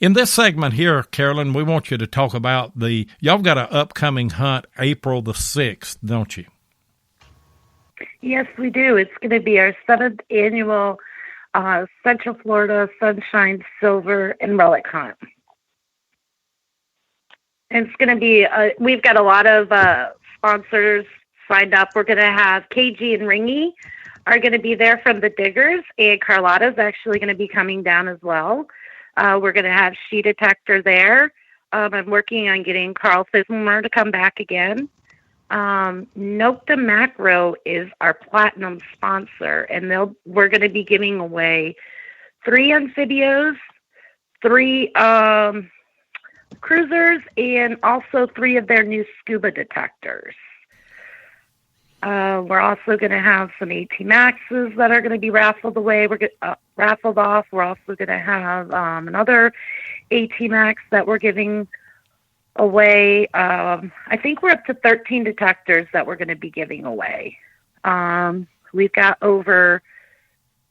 In this segment here, Carolyn, we want you to talk about y'all got an upcoming hunt April the 6th, don't you? Yes, we do. It's going to be our 7th annual Central Florida Sunshine, Silver, and Relic Hunt. And it's going to be, we've got a lot of sponsors signed up. We're going to have KG and Ringy are going to be there from the Diggers, and Carlotta's actually going to be coming down as well. We're going to have She Detector there. I'm working on getting Carl Fismer to come back again. Nocta Macro is our platinum sponsor, and we're going to be giving away 3 amphibios, 3 cruisers, and also 3 of their new scuba detectors. We're also going to have some AT Maxes that are going to be raffled away. Raffled off. We're also going to have another AT Max that we're giving away. I think we're up to 13 detectors that we're going to be giving away. We've got over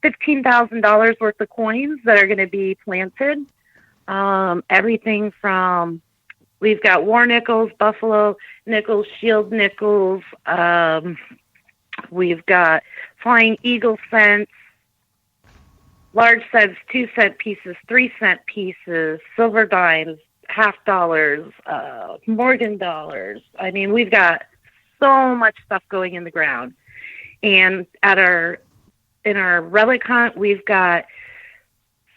$15,000 worth of coins that are going to be planted. Everything from, we've got war nickels, buffalo nickels, shield nickels. We've got flying eagle cents, large cents, 2-cent pieces, 3-cent pieces, silver dimes, $half, Morgan dollars. I mean, we've got so much stuff going in the ground. And in our relic hunt, we've got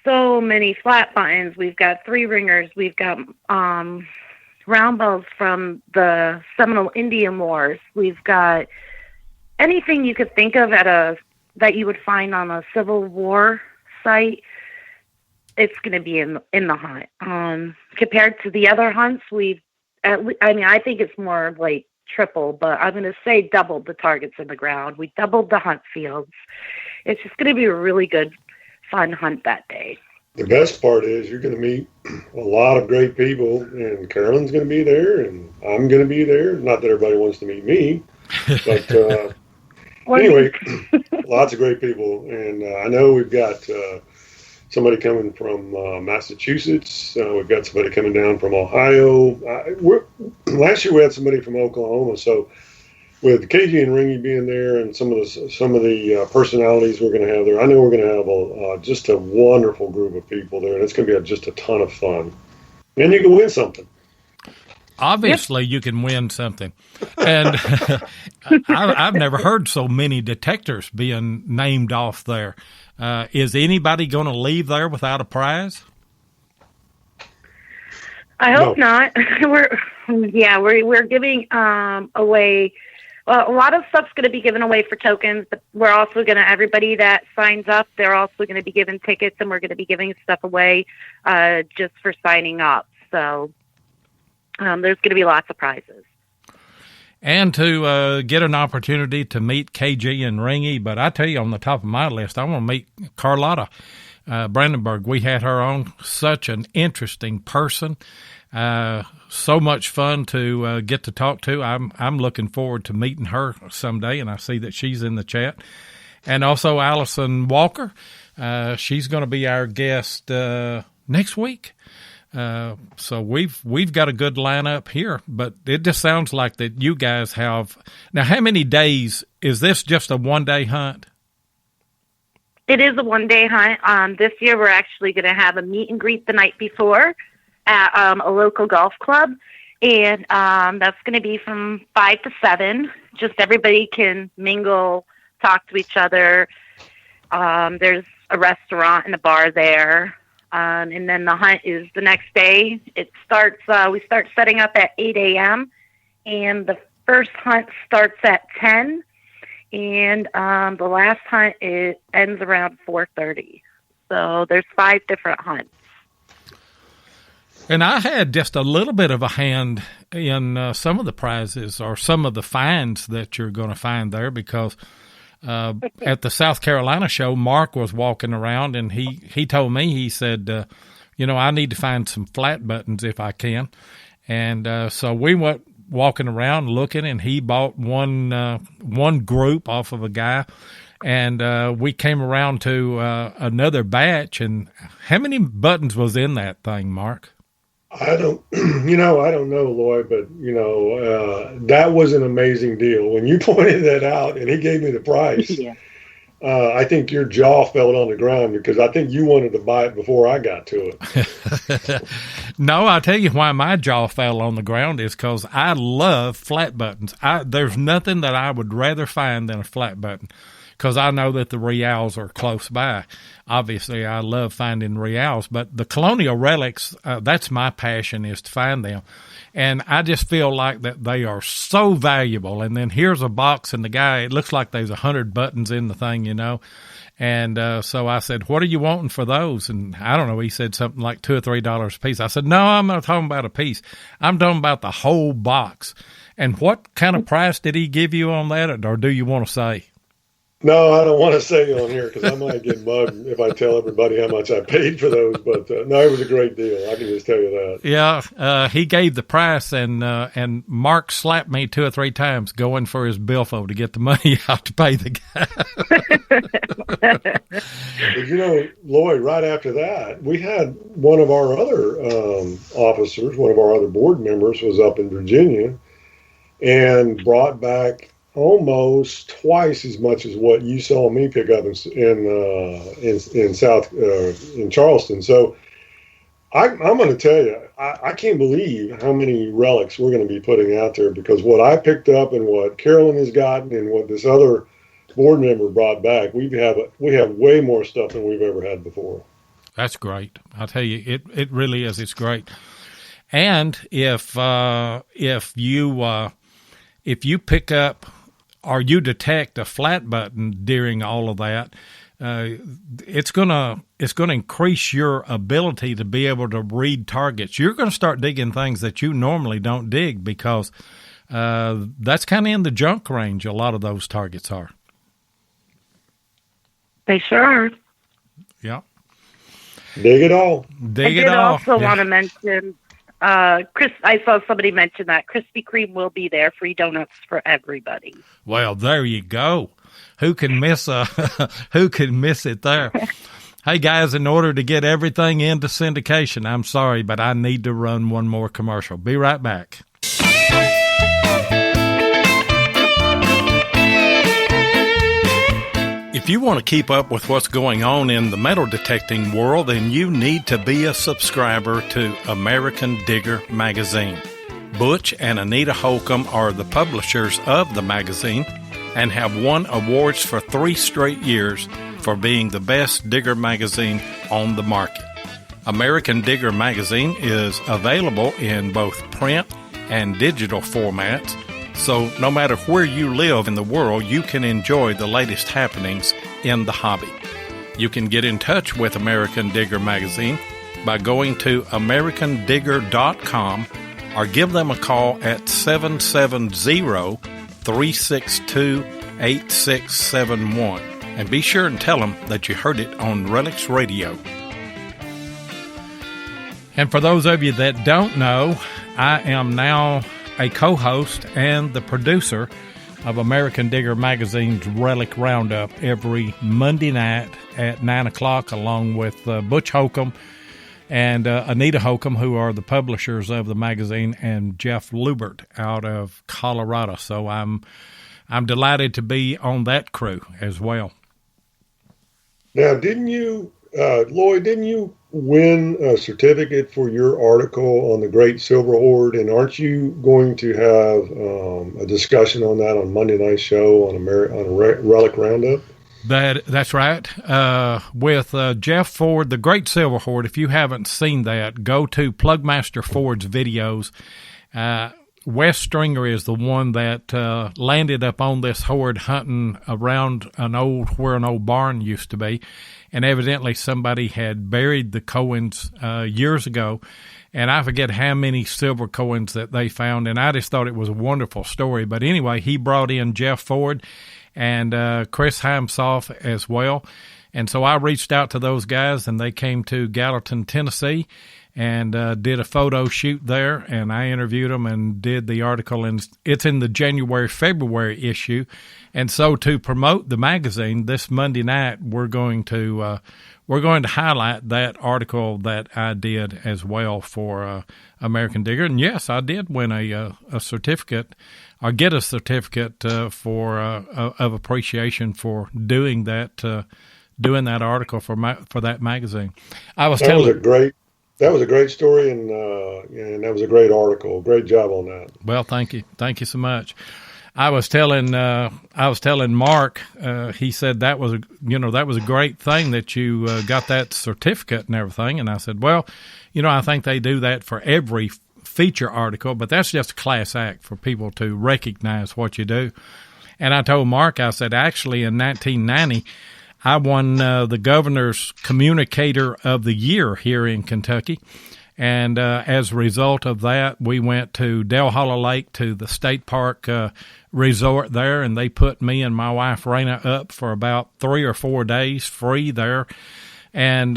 so many flat buttons. We've got 3 ringers. We've got round bells from the Seminole Indian Wars. We've got anything you could think of that you would find on a Civil War site. It's going to be in the hunt. Compared to the other hunts, I think it's more like triple, but I'm going to say doubled the targets in the ground. We doubled the hunt fields. It's just going to be a really good, fun hunt that day. The best part is you're going to meet a lot of great people, and Carolyn's going to be there, and I'm going to be there. Not that everybody wants to meet me, but anyway, lots of great people. And I know we've got somebody coming from Massachusetts. We've got somebody coming down from Ohio. Last year we had somebody from Oklahoma. So with KG and Ringy being there and some of the personalities we're going to have there, I know we're going to have just a wonderful group of people there, and it's going to be just a ton of fun. And you can win something. Obviously, you can win something. And I've never heard so many detectors being named off there. Is anybody going to leave there without a prize? I hope not. We're giving away. Well, a lot of stuff's going to be given away for tokens, but we're also going to, everybody that signs up, they're also going to be given tickets, and we're going to be giving stuff away just for signing up. So there's going to be lots of prizes. And to get an opportunity to meet KG and Ringy. But I tell you, on the top of my list, I want to meet Carlotta Brandenburg. We had her on. Such an interesting person. So much fun to get to talk to. I'm looking forward to meeting her someday, and I see that she's in the chat. And also Allison Walker. She's going to be our guest next week. So we've got a good lineup here, but it just sounds like that you guys have. Now, how many days is this? Just a one-day hunt? It is a one-day hunt. This year we're actually going to have a meet and greet the night before at a local golf club, and that's going to be from 5 to 7. Just everybody can mingle, talk to each other. There's a restaurant and a bar there. And then the hunt is the next day. It starts, we start setting up at 8 a.m. and the first hunt starts at 10. And the last hunt ends around 4:30. So there's 5 different hunts. And I had just a little bit of a hand in some of the prizes or some of the finds that you're going to find there, because at the South Carolina show, Mark was walking around, and he told me, he said, I need to find some flat buttons if I can. And so we went walking around looking, and he bought one group off of a guy. And we came around to another batch. And how many buttons was in that thing, Mark? I don't know, Lloyd, but, that was an amazing deal. When you pointed that out and he gave me the price, yeah. I think your jaw fell on the ground, because I think you wanted to buy it before I got to it. No, I'll tell you why my jaw fell on the ground is because I love flat buttons. There's nothing that I would rather find than a flat button, because I know that the reals are close by. Obviously, I love finding reals, but the colonial relics, that's my passion, is to find them. And I just feel like that they are so valuable. And then here's a box, and the guy, it looks like there's 100 buttons in the thing, And so I said, what are you wanting for those? And I don't know, he said something like $2 or $3 a piece. I said, no, I'm not talking about a piece. I'm talking about the whole box. And what kind of price did he give you on that, or do you want to say? No, I don't want to say on here, because I might get mugged if I tell everybody how much I paid for those. But no, it was a great deal. I can just tell you that. Yeah, he gave the price, and Mark slapped me 2 or 3 times going for his billfold to get the money out to pay the guy. But, Lloyd, right after that, we had one of our other officers, one of our other board members, was up in Virginia and brought back almost twice as much as what you saw me pick up in Charleston. So I'm going to tell you, I can't believe how many relics we're going to be putting out there, because what I picked up and what Carolyn has gotten and what this other board member brought back, we have way more stuff than we've ever had before. That's great. I'll tell you, it really is. It's great. And if you pick up or you detect a flat button during all of that, it's gonna increase your ability to be able to read targets. You're going to start digging things that you normally don't dig, because that's kind of in the junk range. A lot of those targets are. They sure are. Yeah. Dig it all. Dig it all. I also want to mention, Chris, I saw somebody mention that Krispy Kreme will be there, free donuts for everybody. Well, there you go. Who can miss it there? Hey, guys, in order to get everything into syndication, I'm sorry, but I need to run one more commercial. Be right back. If you want to keep up with what's going on in the metal detecting world, then you need to be a subscriber to American Digger magazine. Butch and Anita Holcomb are the publishers of the magazine and have won awards for 3 straight years for being the best digger magazine on the market. American Digger magazine is available in both print and digital formats, so no matter where you live in the world, you can enjoy the latest happenings in the hobby. You can get in touch with American Digger magazine by going to americandigger.com or give them a call at 770-362-8671. And be sure and tell them that you heard it on Relics Radio. And for those of you that don't know, I am now a co-host and the producer of American Digger Magazine's Relic Roundup every Monday night at 9 o'clock, along with Butch Holcomb and Anita Holcomb, who are the publishers of the magazine, and Jeff Lubert out of Colorado. So I'm delighted to be on that crew as well. Now, didn't you, Lloyd, win a certificate for your article on the Great Silver Horde? And aren't you going to have a discussion on that on Monday night's show on a Relic Roundup? That's right. With Jeff Ford, the Great Silver Horde. If you haven't seen that, go to Plugmaster Ford's videos. Wes Stringer is the one that landed up on this horde hunting around where an old barn used to be. And evidently somebody had buried the Cohens years ago. And I forget how many silver coins that they found. And I just thought it was a wonderful story. But anyway, he brought in Jeff Ford and Chris Heimsoff as well. And so I reached out to those guys, and they came to Gallatin, Tennessee, and did a photo shoot there, and I interviewed them and did the article, and it's in the January-February issue. And so to promote the magazine, this Monday night we're going to highlight that article that I did as well for American Digger. And yes, I did win a certificate, or get a certificate of appreciation for doing that article for that magazine. That was a great story, and that was a great article. Great job on that. Well, thank you so much. I was telling Mark. He said that was a great thing that you got that certificate and everything. And I said, well, I think they do that for every feature article, but that's just a class act for people to recognize what you do. And I told Mark, I said, actually in 1990. I won the Governor's Communicator of the Year here in Kentucky, and as a result of that, we went to Del Hollow Lake to the state park resort there, and they put me and my wife Raina up for about 3 or 4 days free there. And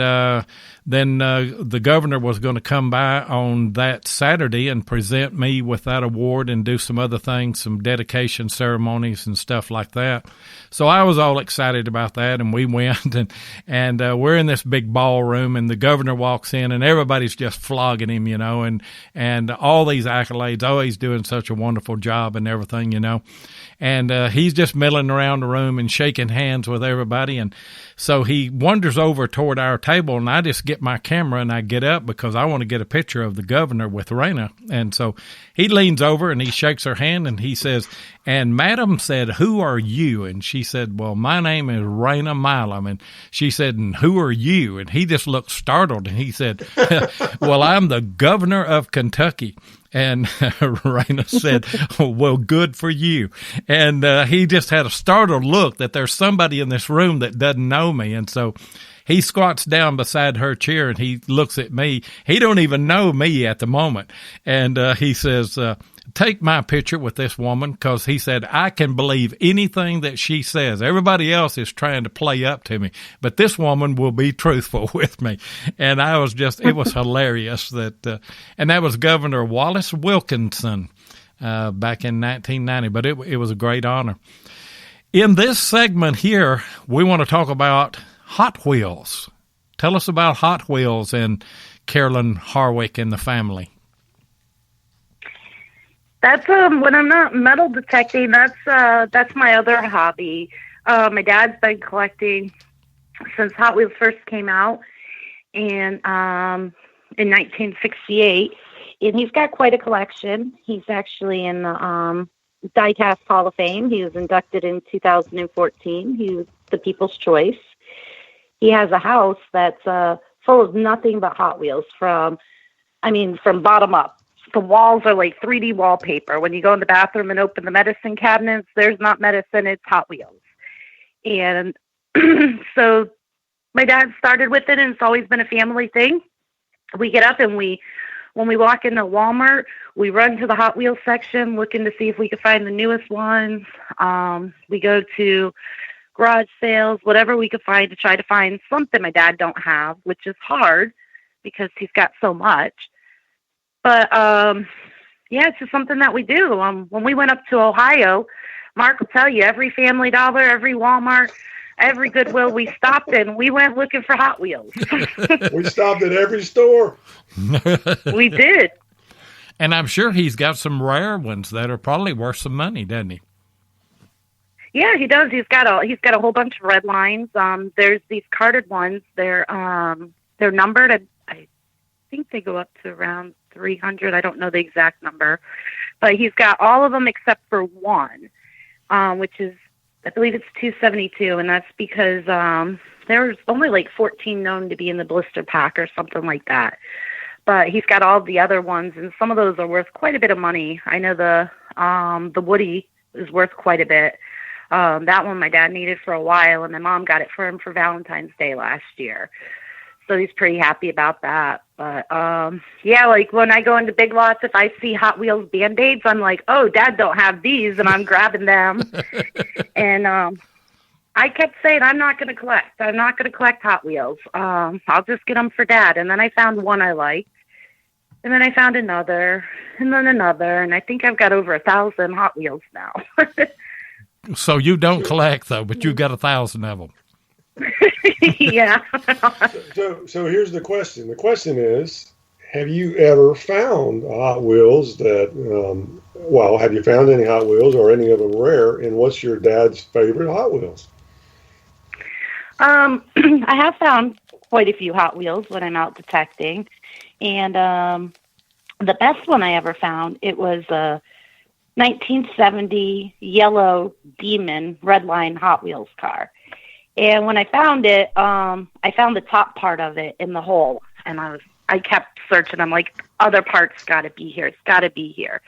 then the governor was going to come by on that Saturday and present me with that award and do some other things, some dedication ceremonies and stuff like that. So I was all excited about that, and we went, and we're in this big ballroom, and the governor walks in, and everybody's just flogging him, and all these accolades. Oh, he's doing such a wonderful job and everything, And he's just milling around the room and shaking hands with everybody. And so he wanders over toward our table, and I just get my camera and I get up because I want to get a picture of the governor with Raina. And so he leans over and he shakes her hand and he says, and Madam said, who are you? And she said, well, my name is Raina Milam. And she said, and who are you? And he just looked startled, and he said, well, I'm the governor of Kentucky. And Raina said, well, good for you. And he just had a startled look that there's somebody in this room that doesn't know me. And so he squats down beside her chair and he looks at me. He don't even know me at the moment. And he says, take my picture with this woman, because he said, I can believe anything that she says. Everybody else is trying to play up to me, but this woman will be truthful with me. And I was it was hilarious that, and that was Governor Wallace Wilkinson back in 1990, but it was a great honor. In this segment here, we want to talk about Hot Wheels. Tell us about Hot Wheels and Carolyn Harwick and the family. That's when I'm not metal detecting. That's my other hobby. My dad's been collecting since Hot Wheels first came out, and in 1968, and he's got quite a collection. He's actually in the Diecast Hall of Fame. He was inducted in 2014. He was the People's Choice. He has a house that's full of nothing but Hot Wheels from bottom up. The walls are like 3D wallpaper. When you go in the bathroom and open the medicine cabinets, there's not medicine, it's Hot Wheels. And so my dad started with it, and it's always been a family thing. We get up and when we walk into Walmart, we run to the Hot Wheels section looking to see if we could find the newest ones. We go to garage sales, whatever we could find, to try to find something my dad don't have, which is hard because he's got so much. But, it's just something that we do. When we went up to Ohio, Mark will tell you, every Family Dollar, every Walmart, every Goodwill we stopped in, we went looking for Hot Wheels. We stopped at every store. We did. And I'm sure he's got some rare ones that are probably worth some money, doesn't he? Yeah, he does. He's got a whole bunch of red lines. There's these carded ones. They're numbered. I think they go up to around 300. I don't know the exact number, but he's got all of them except for one, which is, I believe it's 272, and that's because there's only like 14 known to be in the blister pack or something like that. But he's got all the other ones, and some of those are worth quite a bit of money. I know the Woody is worth quite a bit. That one my dad needed for a while, and my mom got it for him for Valentine's Day last year. So he's pretty happy about that. But, like when I go into Big Lots, if I see Hot Wheels Band-Aids, I'm like, oh, Dad don't have these, and I'm grabbing them. And I kept saying, I'm not going to collect. I'm not going to collect Hot Wheels. I'll just get them for Dad. And then I found one I liked. And then I found another, and then another. And I think I've got over 1,000 Hot Wheels now. So you don't collect, though, but you've got 1,000 of them. Yeah. So here's the question. The question is, have you ever found Hot Wheels that, have you found any Hot Wheels or any of them rare? And what's your dad's favorite Hot Wheels? I have found quite a few Hot Wheels when I'm out detecting. And the best one I ever found, it was a 1970 yellow Demon Redline Hot Wheels car. And when I found it, I found the top part of it in the hole. And I kept searching. I'm like, other parts got to be here. It's got to be here.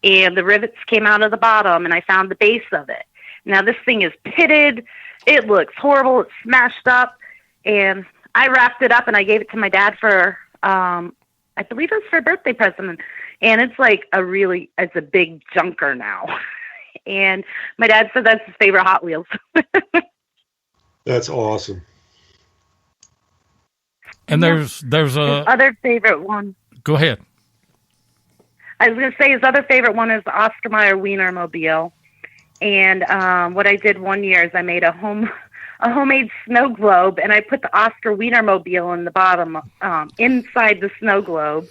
And the rivets came out of the bottom, and I found the base of it. Now, this thing is pitted. It looks horrible. It's smashed up. And I wrapped it up, and I gave it to my dad for, I believe it was for a birthday present. And it's like it's a big junker now. And my dad said that's his favorite Hot Wheels. That's awesome. And there's his other favorite one. Go ahead. I was going to say his other favorite one is the Oscar Mayer Wienermobile. And what I did one year is I made a homemade snow globe, and I put the Oscar Wienermobile in the bottom, inside the snow globe.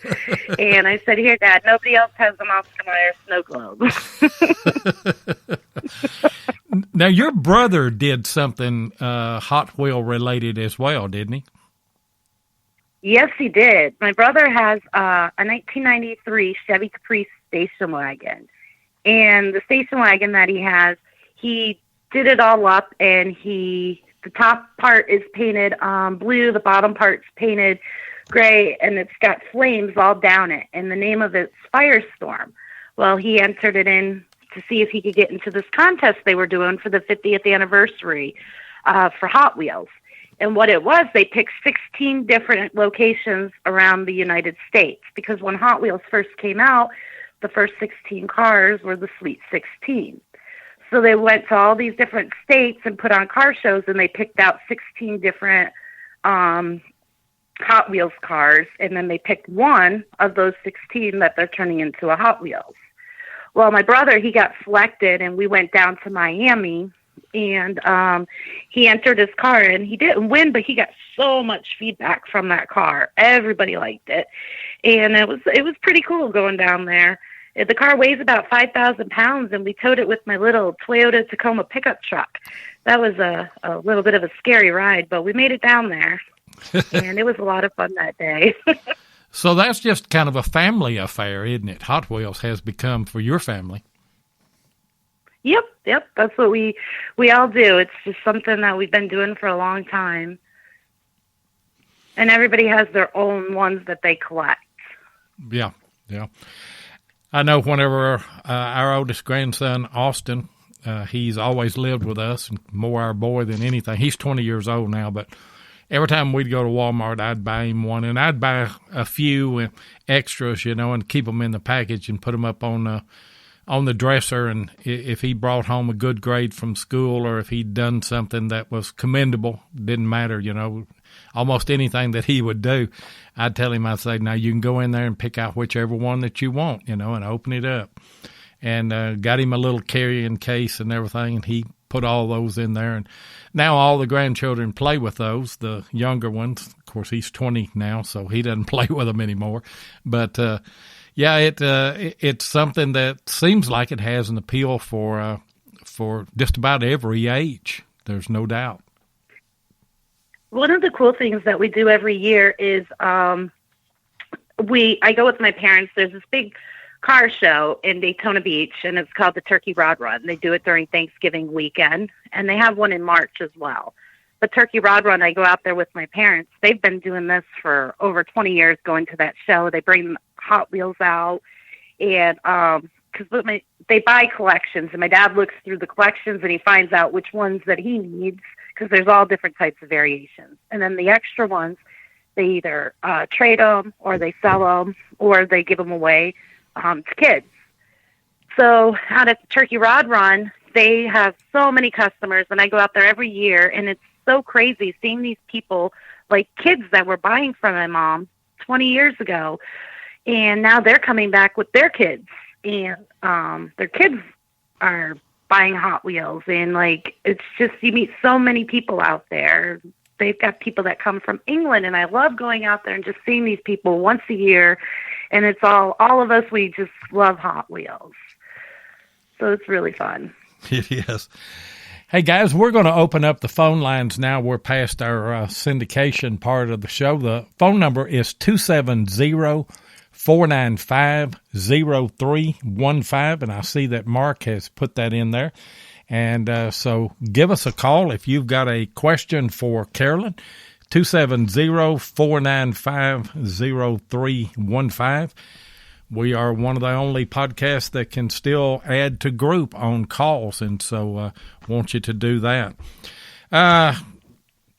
And I said, here, Dad, nobody else has an Oscar Mayer snow globe. Now, your brother did something Hot Wheel related as well, didn't he? Yes, he did. My brother has a 1993 Chevy Caprice station wagon. And the station wagon that he has, he did it all up, and the top part is painted blue, the bottom part's painted gray, and it's got flames all down it. And the name of it's Firestorm. Well, he entered it in to see if he could get into this contest they were doing for the 50th anniversary for Hot Wheels. And what it was, they picked 16 different locations around the United States, because when Hot Wheels first came out, the first 16 cars were the Sweet 16. So they went to all these different states and put on car shows, and they picked out 16 different Hot Wheels cars, and then they picked one of those 16 that they're turning into a Hot Wheels. Well, my brother, he got selected, and we went down to Miami, and he entered his car, and he didn't win, but he got so much feedback from that car. Everybody liked it, and it was pretty cool going down there. The car weighs about 5,000 pounds, and we towed it with my little Toyota Tacoma pickup truck. That was a little bit of a scary ride, but we made it down there, and it was a lot of fun that day. So that's just kind of a family affair, isn't it? Hot Wheels has become for your family. Yep. That's what we all do. It's just something that we've been doing for a long time. And everybody has their own ones that they collect. Yeah. I know whenever our oldest grandson, Austin, he's always lived with us, and more our boy than anything. He's 20 years old now, but every time we'd go to Walmart, I'd buy him one, and I'd buy a few extras, and keep them in the package and put them up on the dresser. And if he brought home a good grade from school, or if he'd done something that was commendable, didn't matter, almost anything that he would do, I'd tell him, I'd say, now you can go in there and pick out whichever one that you want, and open it up. And got him a little carrying case and everything, and he put all those in there. And now all the grandchildren play with those, the younger ones. Of course, he's 20 now, so he doesn't play with them anymore. But, it's something that seems like it has an appeal for just about every age. There's no doubt. One of the cool things that we do every year is I go with my parents. There's this big car show in Daytona Beach, and it's called the Turkey Rod Run. They do it during Thanksgiving weekend, and they have one in March as well. The Turkey Rod Run, I go out there with my parents. They've been doing this for over 20 years, going to that show. They bring Hot Wheels out, and because they buy collections, and my dad looks through the collections, and he finds out which ones that he needs, because there's all different types of variations. And then the extra ones, they either trade them, or they sell them, or they give them away to kids. So out at the Turkey Rod Run, they have so many customers, and I go out there every year, and it's so crazy seeing these people, like kids that were buying from my mom 20 years ago, and now they're coming back with their kids, and their kids are buying Hot Wheels, and it's just, you meet so many people out there. They've got people that come from England, and I love going out there and just seeing these people once a year. And it's all of us, we just love Hot Wheels. So it's really fun. It is. Hey, guys, we're going to open up the phone lines now. We're past our syndication part of the show. The phone number is 270-495-0315, and I see that Mark has put that in there. And so give us a call if you've got a question for Carolyn. 270-495-0315. We are one of the only podcasts that can still add to group on calls, and so want you to do that.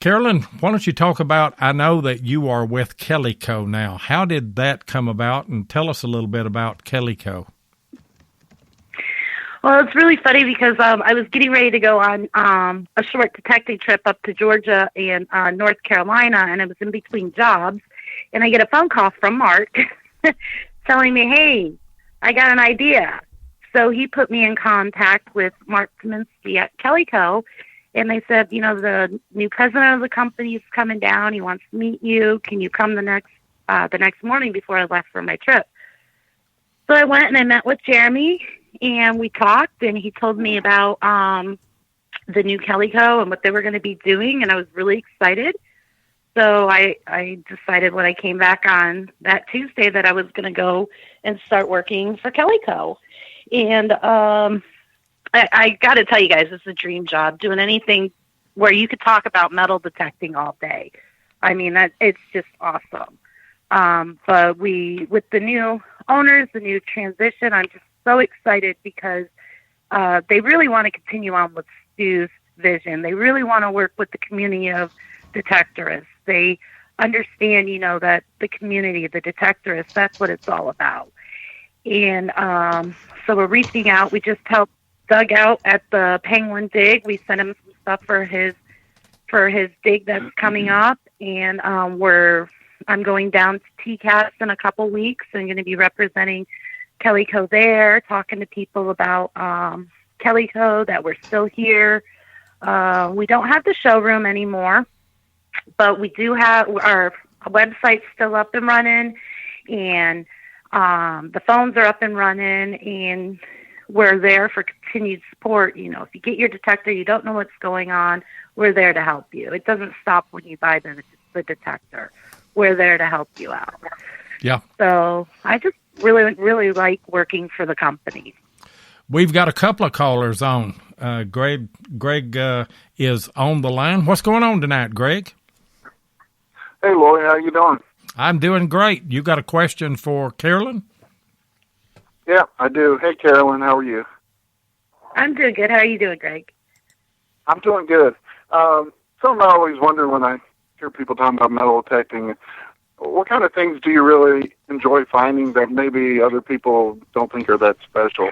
Carolyn, why don't you talk about, I know that you are with Kellyco now. How did that come about, and tell us a little bit about Kellyco. Well, it's really funny because I was getting ready to go on a short detecting trip up to Georgia and North Carolina, and I was in between jobs, and I get a phone call from Mark telling me, hey, I got an idea. So he put me in contact with Mark Kaminsky at Kellyco, and they said, the new president of the company is coming down. He wants to meet you. Can you come the next morning before I left for my trip? So I went and I met with Jeremy, and we talked, and he told me about the new Kellyco and what they were going to be doing, and I was really excited. So I decided when I came back on that Tuesday that I was going to go and start working for Kellyco. And I got to tell you guys, it's a dream job, doing anything where you could talk about metal detecting all day. I mean, it's just awesome. But with the new owners, the new transition, I'm just so excited because they really want to continue on with Stu's vision. They really want to work with the community of detectorists. They understand, that the community, the detectorists, that's what it's all about. And so we're reaching out. We just helped Doug out at the Penguin Dig. We sent him some stuff for his dig that's coming up, and I'm going down to TCAS in a couple weeks. I'm going to be representing Kellyco there, talking to people about Kellyco, that we're still here. We don't have the showroom anymore, but we do have our website's still up and running, and the phones are up and running, and we're there for continued support. You know, if you get your detector, you don't know what's going on, we're there to help you. It doesn't stop when you buy the detector. We're there to help you out. Yeah. So I just really, really like working for the company. We've got a couple of callers on. Greg is on the line. What's going on tonight, Greg? Hey, Lloyd, how you doing? I'm doing great. You got a question for Carolyn? Yeah, I do. Hey, Carolyn, how are you? I'm doing good. How are you doing, Greg? I'm doing good. Something I always wonder when I hear people talking about metal detecting, what kind of things do you really enjoy finding that maybe other people don't think are that special?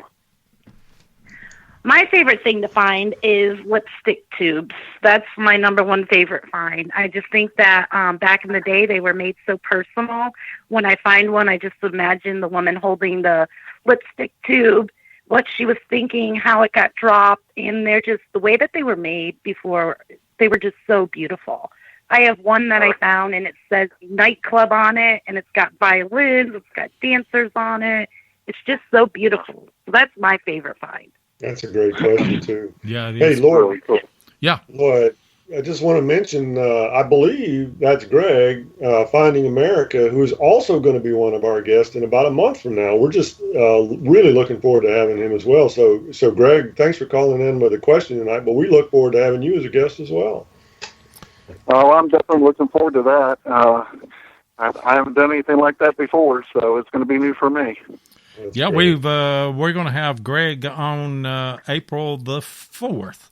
My favorite thing to find is lipstick tubes. That's my number one favorite find. I just think that back in the day, they were made so personal. When I find one, I just imagine the woman holding the lipstick tube, what she was thinking, how it got dropped, and they're just, the way that they were made before, they were just so beautiful. I have one that I found, and it says nightclub on it, and it's got violins, it's got dancers on it. It's just so beautiful. So that's my favorite find. That's a great question, too. Yeah, it Hey, is. Lloyd. Yeah. Lloyd, I just want to mention, I believe that's Greg, Finding America, who's also going to be one of our guests in about a month from now. We're just really looking forward to having him as well. So, Greg, thanks for calling in with a question tonight, but we look forward to having you as a guest as well. Oh, I'm definitely looking forward to that. I haven't done anything like that before, so it's going to be new for me. That's Yeah, great. we're going to have Greg on April the 4th.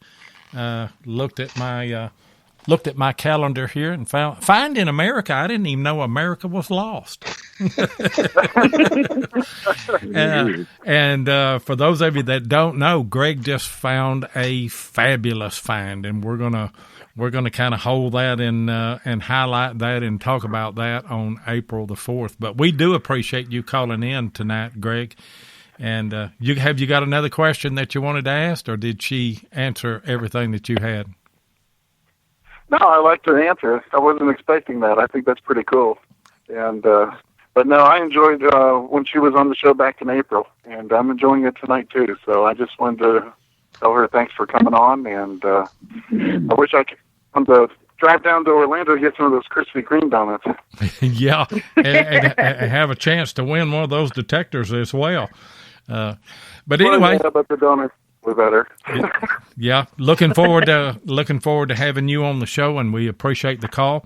Looked at my calendar here and found Finding America. I didn't even know America was lost. And for those of you that don't know, Greg just found a fabulous find, and we're gonna kind of hold that and highlight that and talk about that on April the 4th. But we do appreciate you calling in tonight, Greg. And you got another question that you wanted to ask, or did she answer everything that you had? No, I liked her answer. I wasn't expecting that. I think that's pretty cool. And but no, I enjoyed when she was on the show back in April, and I'm enjoying it tonight too. So I just wanted to tell her thanks for coming on, and I wish I could come to drive down to Orlando to get some of those Krispy Kreme donuts. Yeah, and have a chance to win one of those detectors as well. But anyway, yeah, but the donuts were better. Yeah, looking forward to having you on the show, and we appreciate the call.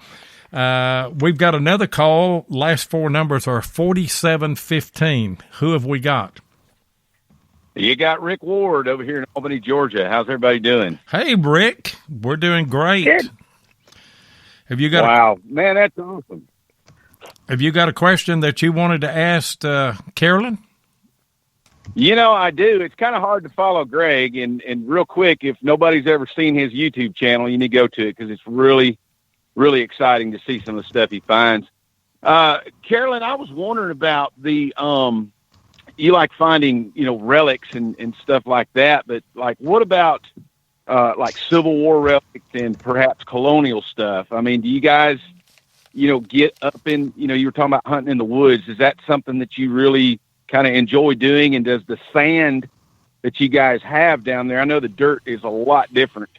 We've got another call. Last four numbers are 4715. Who have we got? You got Rick Ward over here in Albany, Georgia. How's everybody doing? Hey, Rick. We're doing great. Good. Have you got Wow, man, that's awesome. Have you got a question that you wanted to ask Carolyn? You know, I do. It's kind of hard to follow Greg, and real quick, if nobody's ever seen his YouTube channel, you need to go to it because it's really, really exciting to see some of the stuff he finds. Carolyn, I was wondering about the you like finding, relics and stuff like that, but like what about like Civil War relics and perhaps colonial stuff? I mean, do you guys, get up in, you were talking about hunting in the woods. Is that something that you really kind of enjoy doing? And does the sand that you guys have down there, I know the dirt is a lot different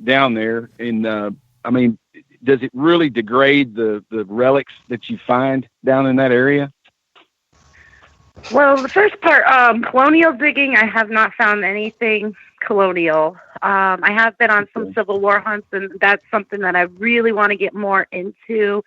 down there. And I mean, does it really degrade the relics that you find down in that area? Well, the first part, colonial digging, I have not found anything colonial. I have been on some Civil War hunts, and that's something that I really want to get more into,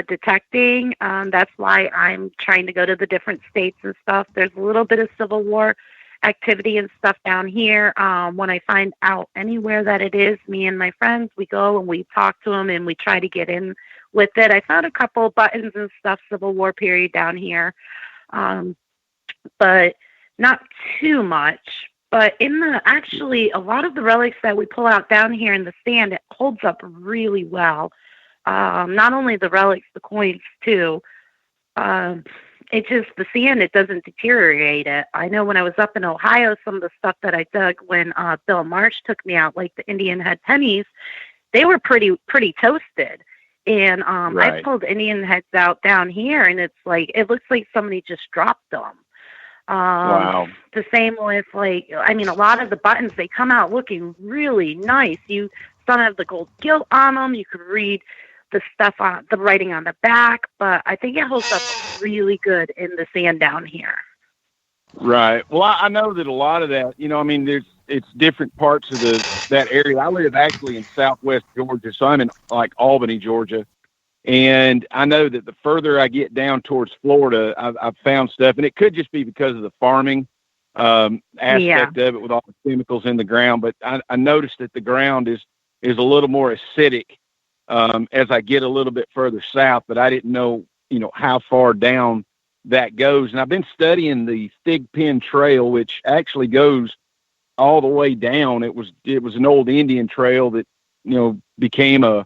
detecting. That's why I'm trying to go to the different states and stuff. There's a little bit of Civil War activity and stuff down here. When I find out anywhere that it is, me and my friends, we go and we talk to them and we try to get in with it. I found a couple buttons and stuff, Civil War period down here. But not too much. But actually, a lot of the relics that we pull out down here in the sand, it holds up really well. Not only the relics, the coins too. it just, the sand, it doesn't deteriorate it. I know when I was up in Ohio, some of the stuff that I dug when Bill Marsh took me out, like the Indian head pennies, they were pretty toasted. And Right. I pulled Indian heads out down here, and it's like, it looks like somebody just dropped them. Wow. The same with, like, I mean, a lot of the buttons, they come out looking really nice. Some have the gold gilt on them. You could read the stuff on the writing on the back, but I think it holds up really good in the sand down here. Right. Well, I know that a lot of that, I mean, it's different parts of that area. I live actually in Southwest Georgia, so I'm in like Albany, Georgia. And I know that the further I get down towards Florida, I've found stuff, and it could just be because of the farming aspect of it with all the chemicals in the ground. But I noticed that the ground is a little more acidic as I get a little bit further south, but I didn't know, how far down that goes. And I've been studying the Thigpen Trail, which actually goes all the way down. It was an old Indian trail that, became a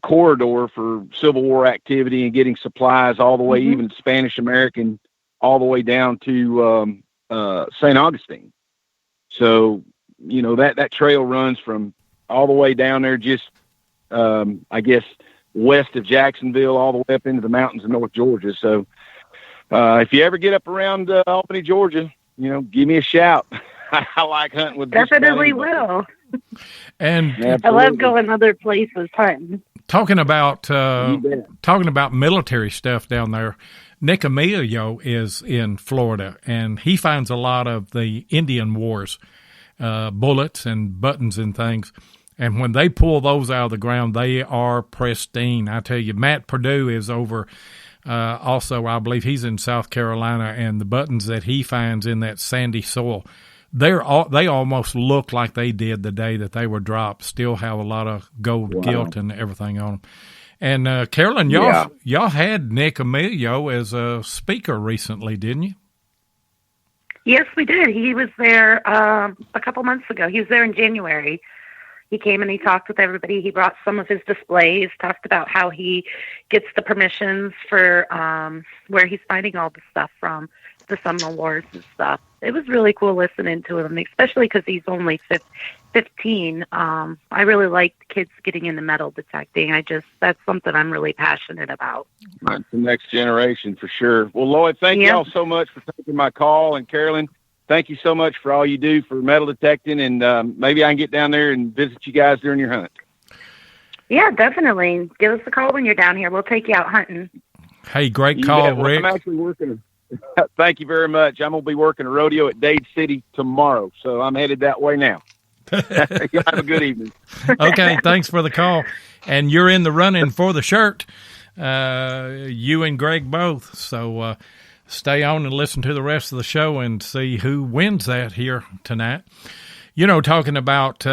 corridor for Civil War activity and getting supplies all the way, even Spanish American, all the way down to St. Augustine. So, that trail runs from all the way down there, just, I guess, west of Jacksonville, all the way up into the mountains of North Georgia. So if you ever get up around Albany, Georgia, give me a shout. I like hunting with Definitely will. And I love going other places hunting. talking about military stuff down there, Nick Emilio is in Florida, and he finds a lot of the Indian Wars bullets and buttons and things. And when they pull those out of the ground, they are pristine. I tell you, Matt Purdue is over. Also, I believe he's in South Carolina, and the buttons that he finds in that sandy soil, they almost look like they did the day that they were dropped. Still have a lot of gold gilt and everything on them. And Carolyn, y'all had Nick Emilio as a speaker recently, didn't you? Yes, we did. He was there a couple months ago. He was there in January. He came and he talked with everybody. He brought some of his displays, talked about how he gets the permissions for where he's finding all the stuff from, the Seminole Wars and stuff. It was really cool listening to him, especially because he's only 15. I really like kids getting into metal detecting. That's something I'm really passionate about. That's the next generation for sure. Well, Lloyd, thank y'all so much for taking my call. And Carolyn, thank you so much for all you do for metal detecting. And maybe I can get down there and visit you guys during your hunt. Yeah, definitely. Give us a call when you're down here. We'll take you out hunting. Hey, great call, Rick. I'm actually working. Thank you very much. I'm going to be working a rodeo at Dade City tomorrow, so I'm headed that way now. You have a good evening. Okay, thanks for the call. And you're in the running for the shirt, you and Greg both. So stay on and listen to the rest of the show and see who wins that here tonight. Talking about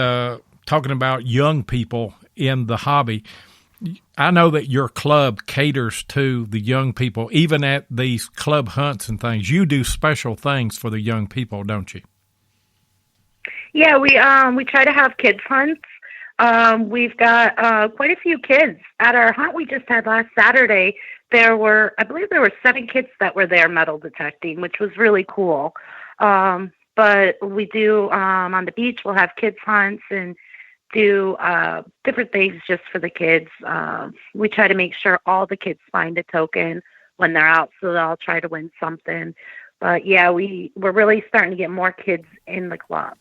young people in the hobby, I know that your club caters to the young people, even at these club hunts and things. You do special things for the young people, don't you? Yeah, we try to have kids hunts. We've got quite a few kids at our hunt we just had last Saturday. I believe there were 7 kids that were there metal detecting, which was really cool. But we do on the beach, we'll have kids hunts and do different things just for the kids. We try to make sure all the kids find a token when they're out, so they'll try to win something. But yeah, we're really starting to get more kids in the club.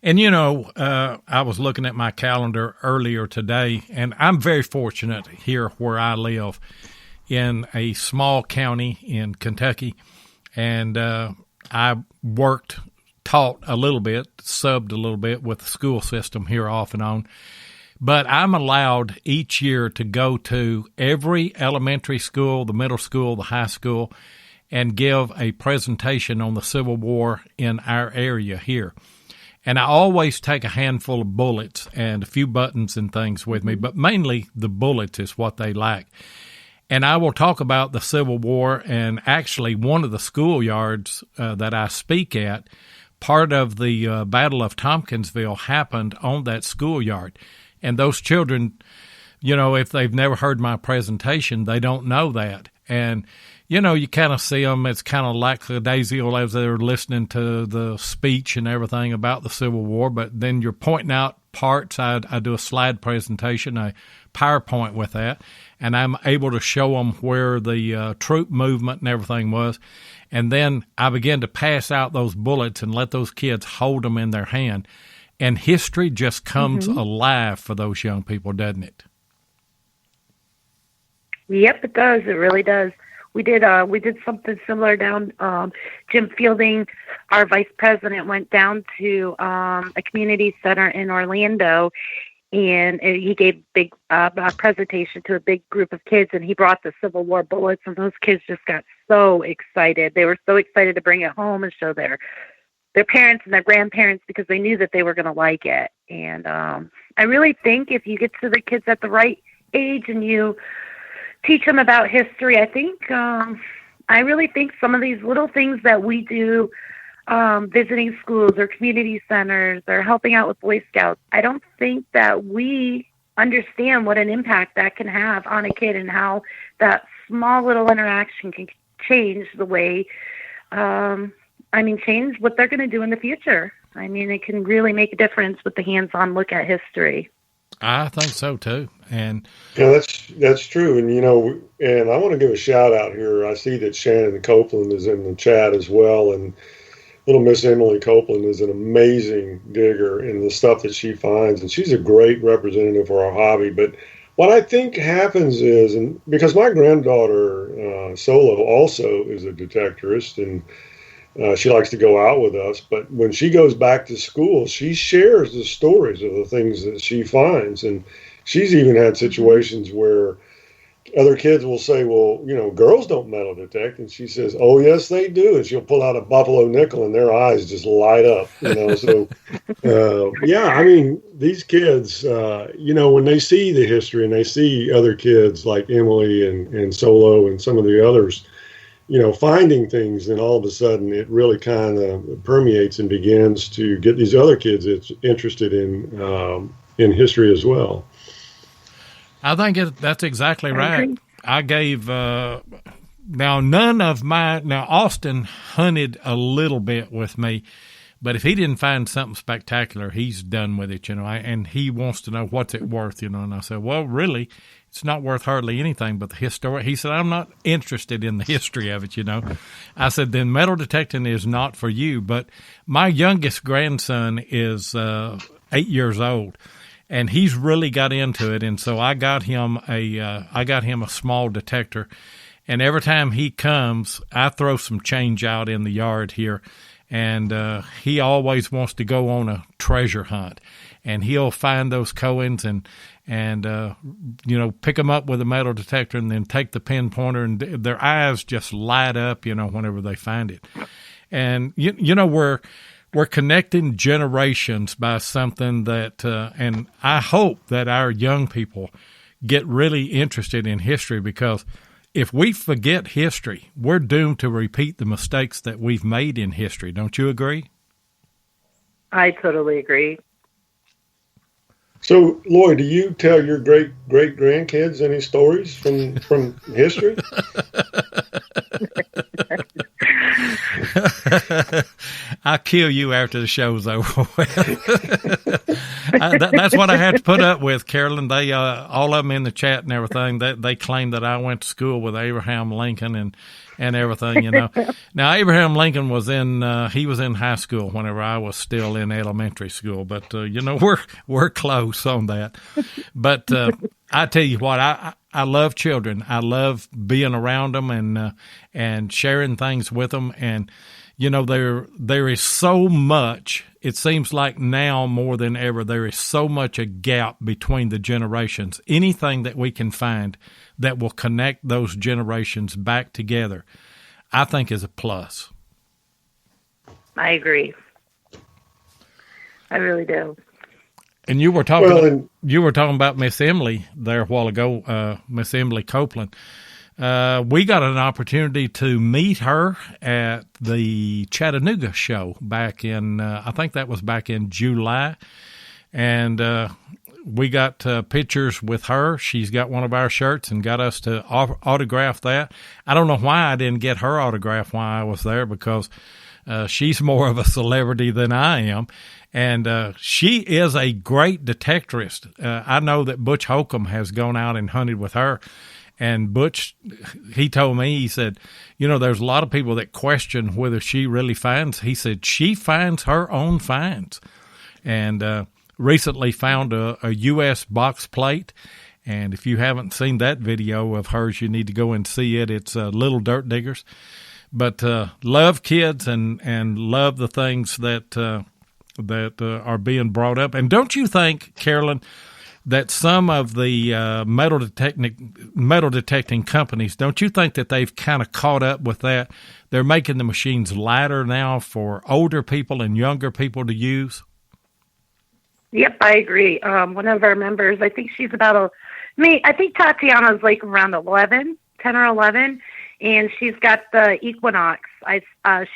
And I was looking at my calendar earlier today, and I'm very fortunate here where I live in a small county in Kentucky, and I taught a little bit, subbed a little bit with the school system here off and on. But I'm allowed each year to go to every elementary school, the middle school, the high school, and give a presentation on the Civil War in our area here. And I always take a handful of bullets and a few buttons and things with me, but mainly the bullets is what they like. And I will talk about the Civil War, and actually one of the schoolyards that I speak at, part of the Battle of Tompkinsville happened on that schoolyard. And those children, if they've never heard my presentation, they don't know that. And, you know, you kind of see them, it's kind of lackadaisical as they're listening to the speech and everything about the Civil War, but then you're pointing out parts. I do a slide presentation, a PowerPoint with that, and I'm able to show them where the troop movement and everything was. And then I begin to pass out those bullets and let those kids hold them in their hand. And history just comes alive for those young people, doesn't it? Yep, it does. It really does. We did something similar down. Jim Fielding, our vice president, went down to a community center in Orlando, and he gave big a presentation to a big group of kids, and he brought the Civil War bullets, and those kids just got so excited. They were so excited to bring it home and show their parents and their grandparents because they knew that they were going to like it. And I really think if you get to the kids at the right age and you teach them about history, I really think some of these little things that we do, visiting schools or community centers or helping out with Boy Scouts, I don't think that we understand what an impact that can have on a kid and how that small little interaction can change the way, change what they're going to do in the future. I mean, it can really make a difference with the hands-on look at history. I think so too. And yeah, that's true. And, you know, and I want to give a shout out here. I see that Shannon Copeland is in the chat as well. And little Miss Emily Copeland is an amazing digger in the stuff that she finds. And she's a great representative for our hobby. But what I think happens is, and because my granddaughter, Solo, also is a detectorist, and she likes to go out with us, but when she goes back to school, she shares the stories of the things that she finds. And she's even had situations where other kids will say, well, you know, girls don't metal detect. And she says, oh, yes, they do. And she'll pull out a buffalo nickel and their eyes just light up, you know. So, yeah, I mean, these kids, you know, when they see the history and they see other kids like Emily and Solo and some of the others, you know, finding things, then all of a sudden it really kind of permeates and begins to get these other kids interested in history as well. I think that's exactly right. I gave now Austin hunted a little bit with me, but if he didn't find something spectacular, he's done with it, you know, and he wants to know what's it worth, you know. And I said, well, really, it's not worth hardly anything but the history. He said, I'm not interested in the history of it, you know. I said, then metal detecting is not for you. But my youngest grandson is 8 years old, and he's really got into it. And so I got him a small detector, and every time he comes, I throw some change out in the yard here, and he always wants to go on a treasure hunt, and he'll find those coins and you know, pick them up with a metal detector and then take the pinpointer, and their eyes just light up, you know, whenever they find it. And you know, we're connecting generations by something that, and I hope that our young people get really interested in history, because if we forget history, we're doomed to repeat the mistakes that we've made in history. Don't you agree? I totally agree. So, Lloyd, do you tell your great-grandkids any stories from history? I'll kill you after the show's over. That's what I had to put up with, Carolyn. They all of them in the chat and everything, they claim that I went to school with Abraham Lincoln and everything, you know. Now, Abraham Lincoln was he was in high school whenever I was still in elementary school, but, you know, we're close on that. But I tell you what, I love children. I love being around them and sharing things with them. And, you know, there is so much, it seems like now more than ever, there is so much a gap between the generations. Anything that we can find that will connect those generations back together, I think is a plus. I agree. I really do. And you were talking about Miss Emily there a while ago, Miss Emily Copeland. We got an opportunity to meet her at the Chattanooga show back in, I think that was back in July. And we got pictures with her. She's got one of our shirts and got us to autograph that. I don't know why I didn't get her autograph while I was there, because she's more of a celebrity than I am. And she is a great detectorist. I know that Butch Holcomb has gone out and hunted with her. And Butch, he told me, he said, there's a lot of people that question whether she really finds. He said she finds her own finds. And recently found a U.S. box plate. And if you haven't seen that video of hers, you need to go and see it. It's Little Dirt Diggers. But love kids and love the things that are being brought up. And don't you think, Carolyn, that some of the metal detecting companies, don't you think that they've kind of caught up with that? They're making the machines lighter now for older people and younger people to use? Yep, I agree. One of our members, I think she's about I think Tatiana's like around 10 or 11, and she's got the Equinox.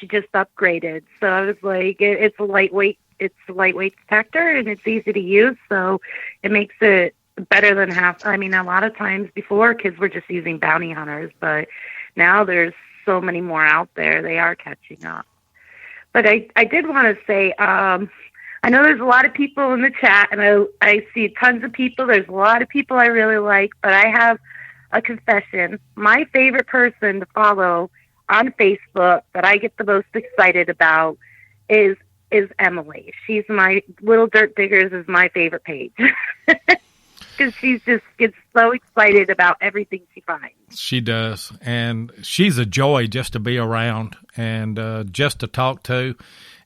She just upgraded. So I was like, it's a lightweight detector, and it's easy to use, so it makes it better than a lot of times before, kids were just using bounty hunters, but now there's so many more out there. They are catching up. But I did want to say, I know there's a lot of people in the chat, and I see tons of people. There's a lot of people I really like, but I have a confession. My favorite person to follow on Facebook that I get the most excited about is Emily. She's my Little Dirt Diggers is my favorite page. Because she just gets so excited about everything she finds. She does. And she's a joy just to be around and just to talk to.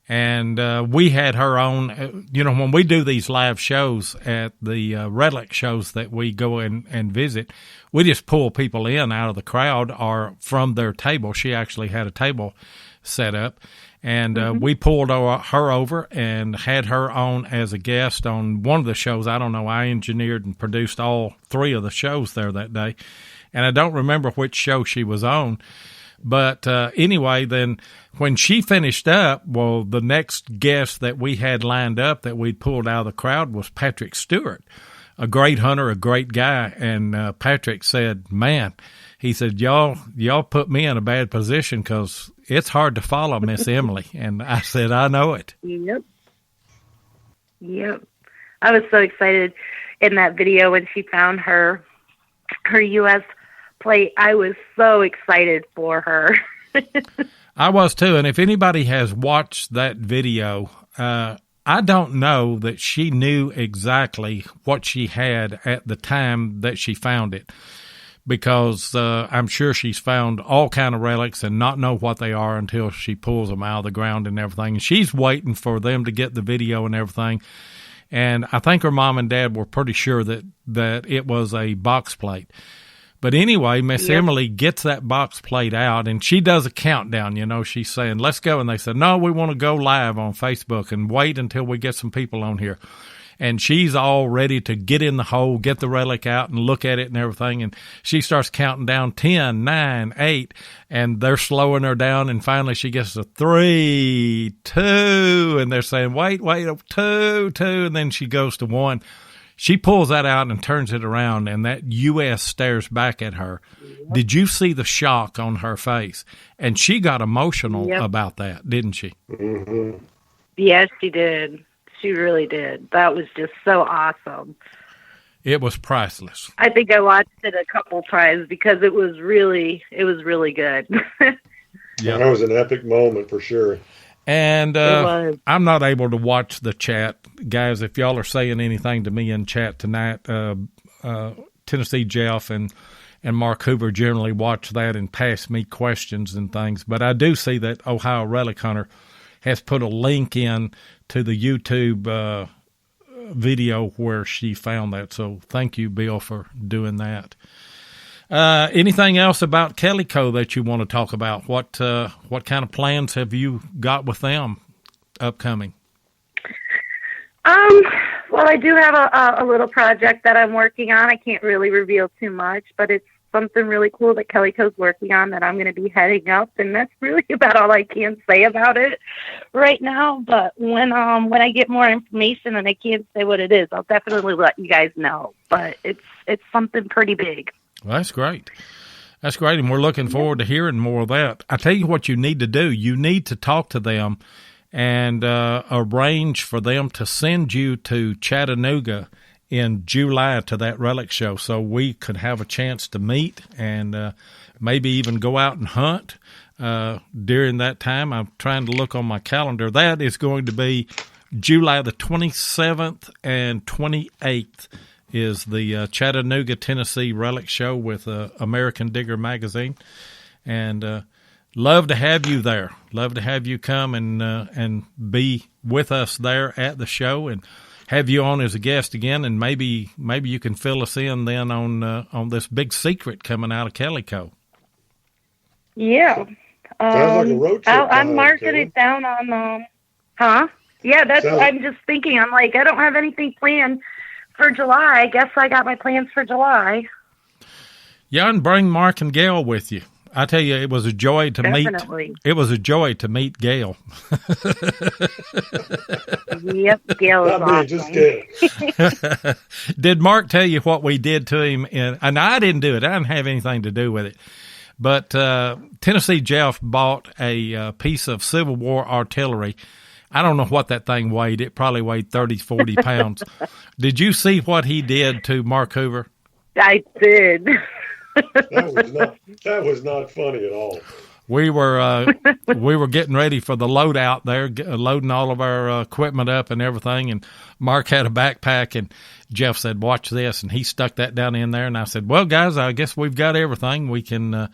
And we had her on, when we do these live shows at the Relic shows that we go in and visit, we just pull people in out of the crowd or from their table. She actually had a table set up. And we pulled her over and had her on as a guest on one of the shows. I don't know. I engineered and produced all 3 of the shows there that day. And I don't remember which show she was on. But anyway, then when she finished up, well, the next guest that we had lined up that we pulled out of the crowd was Patrick Stewart, a great hunter, a great guy. And Patrick said, man, he said, y'all put me in a bad position because it's hard to follow Miss Emily. And I said, I know it. Yep. I was so excited in that video when she found her U.S. plate. I was so excited for her. I was too. And if anybody has watched that video, I don't know that she knew exactly what she had at the time that she found it. Because I'm sure she's found all kind of relics and not know what they are until she pulls them out of the ground and everything. And she's waiting for them to get the video and everything. And I think her mom and dad were pretty sure that it was a box plate. But anyway, Miss Emily gets that box plate out, and she does a countdown. She's saying, let's go. And they said, no, we want to go live on Facebook and wait until we get some people on here. And she's all ready to get in the hole, get the relic out and look at it and everything. And she starts counting down 10, 9, 8, and they're slowing her down. And finally she gets to 3, 2, and they're saying, wait, 2. And then she goes to 1. She pulls that out and turns it around, and that U.S. stares back at her. Yep. Did you see the shock on her face? And she got emotional about that, didn't she? Mm-hmm. Yes, she did. She really did. That was just so awesome. It was priceless. I think I watched it a couple times because it was really good. Yeah, that was an epic moment for sure. And I'm not able to watch the chat. Guys, if y'all are saying anything to me in chat tonight, Tennessee Jeff and Mark Hoover generally watch that and pass me questions and things. But I do see that Ohio Relic Hunter has put a link in to the YouTube video where she found that. So thank you, Bill, for doing that. Anything else about Kellyco that you want to talk about? What kind of plans have you got with them upcoming? Well, I do have a little project that I'm working on. I can't really reveal too much, but it's something really cool that Kellyco's working on that I'm going to be heading up, and that's really about all I can say about it right now. But when I get more information and I can't say what it is, I'll definitely let you guys know. But it's something pretty big. Well, that's great. That's great, and we're looking forward to hearing more of that. I tell you what you need to do. You need to talk to them and arrange for them to send you to Chattanooga in July to that relic show, so we could have a chance to meet and maybe even go out and hunt during that time. I'm trying to look on my calendar. That is going to be July the 27th and 28th is the Chattanooga, Tennessee Relic Show with American Digger Magazine. And love to have you there. Love to have you come and be with us there at the show and have you on as a guest again. And maybe you can fill us in then on this big secret coming out of Kellyco. Yeah. Sounds like a road trip. I'm marking it down on, Yeah, I'm just thinking, I'm like, I don't have anything planned for July. I guess I got my plans for July. Yeah, and bring Mark and Gail with you. I tell you, it was a joy to Definitely. meet. It was a joy to meet Gail. Yep, Gail is awesome. Just Gail. Did Mark tell you what we did to him? And I didn't do it. I didn't have anything to do with it. But Tennessee Jeff bought a piece of Civil War artillery. I don't know what that thing weighed. It probably weighed 30, 40 pounds. Did you see what he did to Mark Hoover? I did. That was not funny at all. We were getting ready for the load out there, loading all of our equipment up and everything. And Mark had a backpack, and Jeff said, "Watch this," and he stuck that down in there. And I said, "Well, guys, I guess we've got everything. We can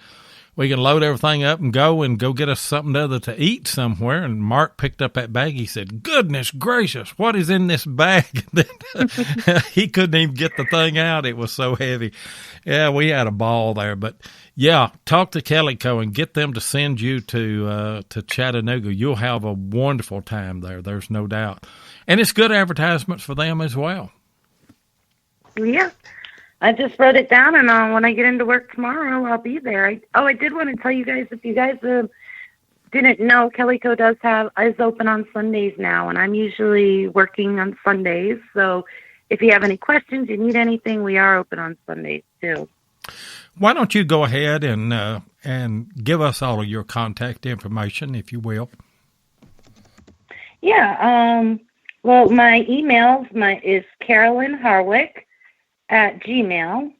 load everything up and go get us something other to eat somewhere." And Mark picked up that bag. He said, "Goodness gracious, what is in this bag?" He couldn't even get the thing out. It was so heavy. Yeah, we had a ball there. But yeah, talk to Kellyco and get them to send you to Chattanooga. You'll have a wonderful time there. There's no doubt. And it's good advertisements for them as well. Yeah. I just wrote it down, and when I get into work tomorrow, I'll be there. I did want to tell you guys, if you guys didn't know, Kellyco is open on Sundays now, and I'm usually working on Sundays. So if you have any questions, you need anything, we are open on Sundays too. Why don't you go ahead and give us all of your contact information, if you will? Yeah. Well, my email is Carolyn Harwick at Gmail,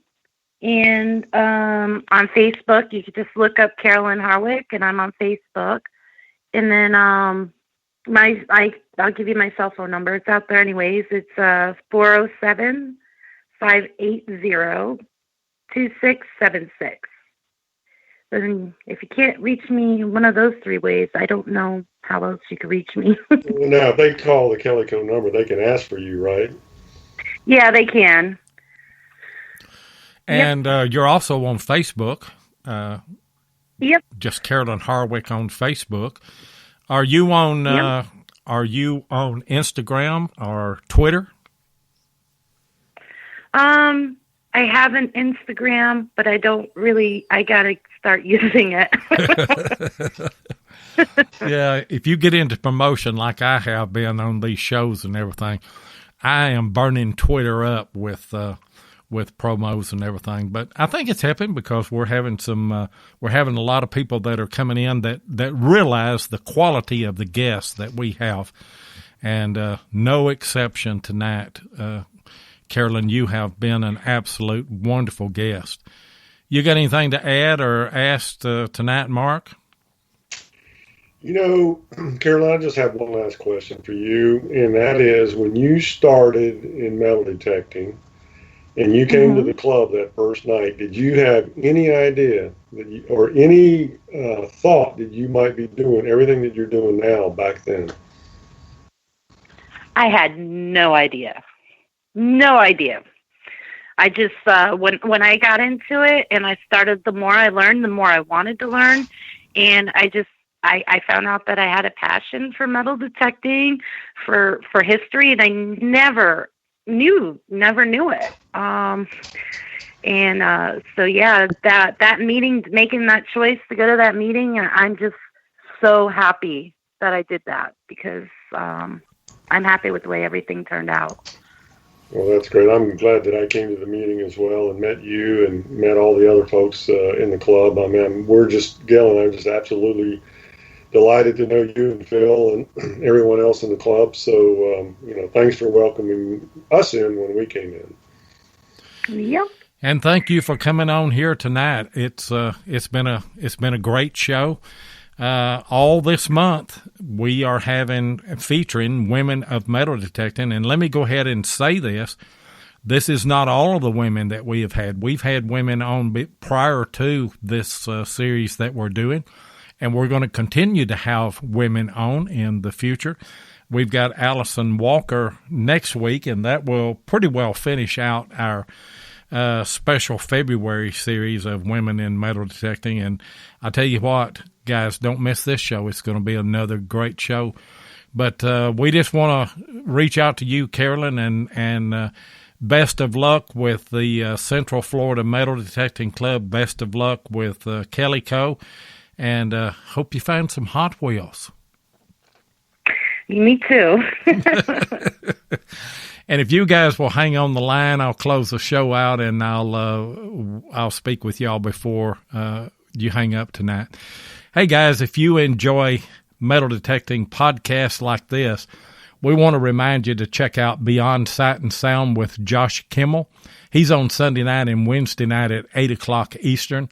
and on Facebook you could just look up Carolyn Harwick, and I'm on Facebook. And then I'll give you my cell phone number. It's out there anyways. It's 407-580-2676. And if you can't reach me one of those three ways, I don't know how else you could reach me. Well, now, if they call the Kellyco number, they can ask for you, right? Yeah, they can. And you're also on Facebook. Yep. Just Carolyn Harwick on Facebook. Are you on Instagram or Twitter? I have an Instagram, but I gotta start using it. Yeah, if you get into promotion like I have been on these shows and everything, I am burning Twitter up with promos and everything. But I think it's helping because we're having a lot of people that are coming in that realize the quality of the guests that we have, and no exception tonight. Carolyn, you have been an absolute wonderful guest. You got anything to add or ask tonight, Mark? You know, Carolyn, I just have one last question for you, and that is, when you started in metal detecting and you came to the club that first night, did you have any idea or any thought that you might be doing everything that you're doing now back then? I had no idea. No idea. I just, when I got into it and I started, the more I learned, the more I wanted to learn. And I found out that I had a passion for metal detecting, for history, and I never knew it. And so, yeah, that meeting, making that choice to go to that meeting, I'm just so happy that I did that, because I'm happy with the way everything turned out. Well, that's great. I'm glad that I came to the meeting as well and met you and met all the other folks in the club. I mean, Gail and I'm just absolutely delighted to know you and Phil and everyone else in the club. So, thanks for welcoming us in when we came in. Yep. And thank you for coming on here tonight. It's been a great show. All this month we are featuring women of metal detecting. And let me go ahead and say this. This is not all of the women that we have had. We've had women on prior to this series that we're doing, and we're going to continue to have women on in the future. We've got Allison Walker next week, and that will pretty well finish out our special February series of women in metal detecting. And I tell you what, guys, don't miss this show. It's going to be another great show. But we just want to reach out to you, Carolyn, and best of luck with the Central Florida Metal Detecting Club. Best of luck with Kellyco, and hope you find some Hot Wheels. Me too. And if you guys will hang on the line, I'll close the show out, and I'll speak with y'all before you hang up tonight. Hey, guys, if you enjoy metal detecting podcasts like this, we want to remind you to check out Beyond Sight and Sound with Josh Kimmel. He's on Sunday night and Wednesday night at 8 o'clock Eastern.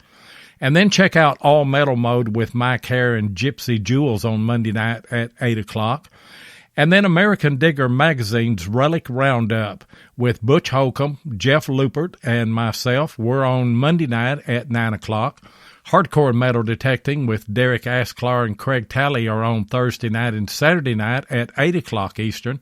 And then check out All Metal Mode with Mike Hare and Gypsy Jules on Monday night at 8 o'clock. And then American Digger Magazine's Relic Roundup with Butch Holcomb, Jeff Lupert, and myself. We're on Monday night at 9 o'clock. Hardcore Metal Detecting with Derek Asklar and Craig Talley are on Thursday night and Saturday night at 8 o'clock Eastern.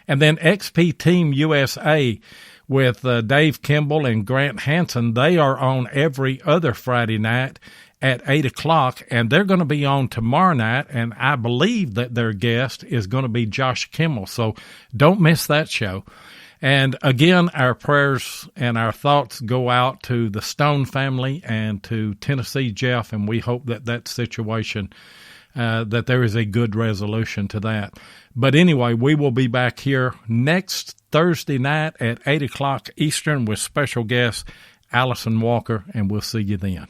And then XP Team USA with Dave Kimball and Grant Hansen. They are on every other Friday night at 8 o'clock, and they're going to be on tomorrow night, and I believe that their guest is going to be Josh Kimmel, so don't miss that show. And again, our prayers and our thoughts go out to the Stone family and to Tennessee Jeff, and we hope that that situation, that there is a good resolution to that. But anyway, we will be back here next Thursday night at 8 o'clock Eastern with special guest Allison Walker, and we'll see you then.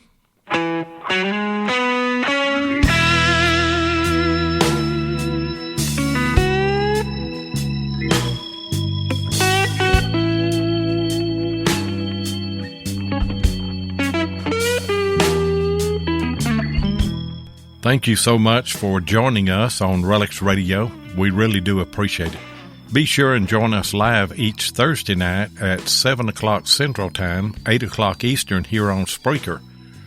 Thank you so much for joining us on Relics Radio. We really do appreciate it. Be sure and join us live each Thursday night at 7 o'clock Central Time, 8 o'clock Eastern here on Spreaker.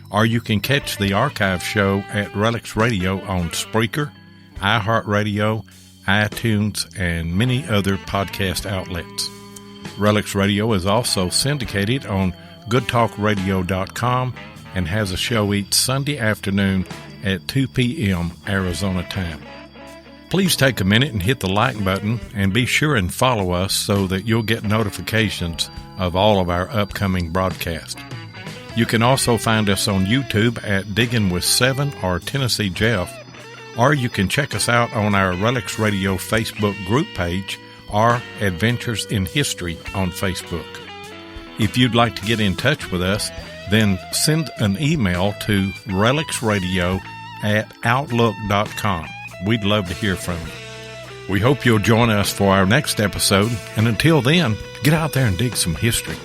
Or you can catch the archive show at Relics Radio on Spreaker, iHeartRadio, iTunes, and many other podcast outlets. Relics Radio is also syndicated on GoodTalkRadio.com and has a show each Sunday afternoon at 2 p.m. Arizona time. Please take a minute and hit the like button, and be sure and follow us so that you'll get notifications of all of our upcoming broadcasts. You can also find us on YouTube at Digging with Seven or Tennessee Jeff, or you can check us out on our Relics Radio Facebook group page or Adventures in History on Facebook. If you'd like to get in touch with us, then send an email to relicsradio@outlook.com. We'd love to hear from you. We hope you'll join us for our next episode, and until then, get out there and dig some history.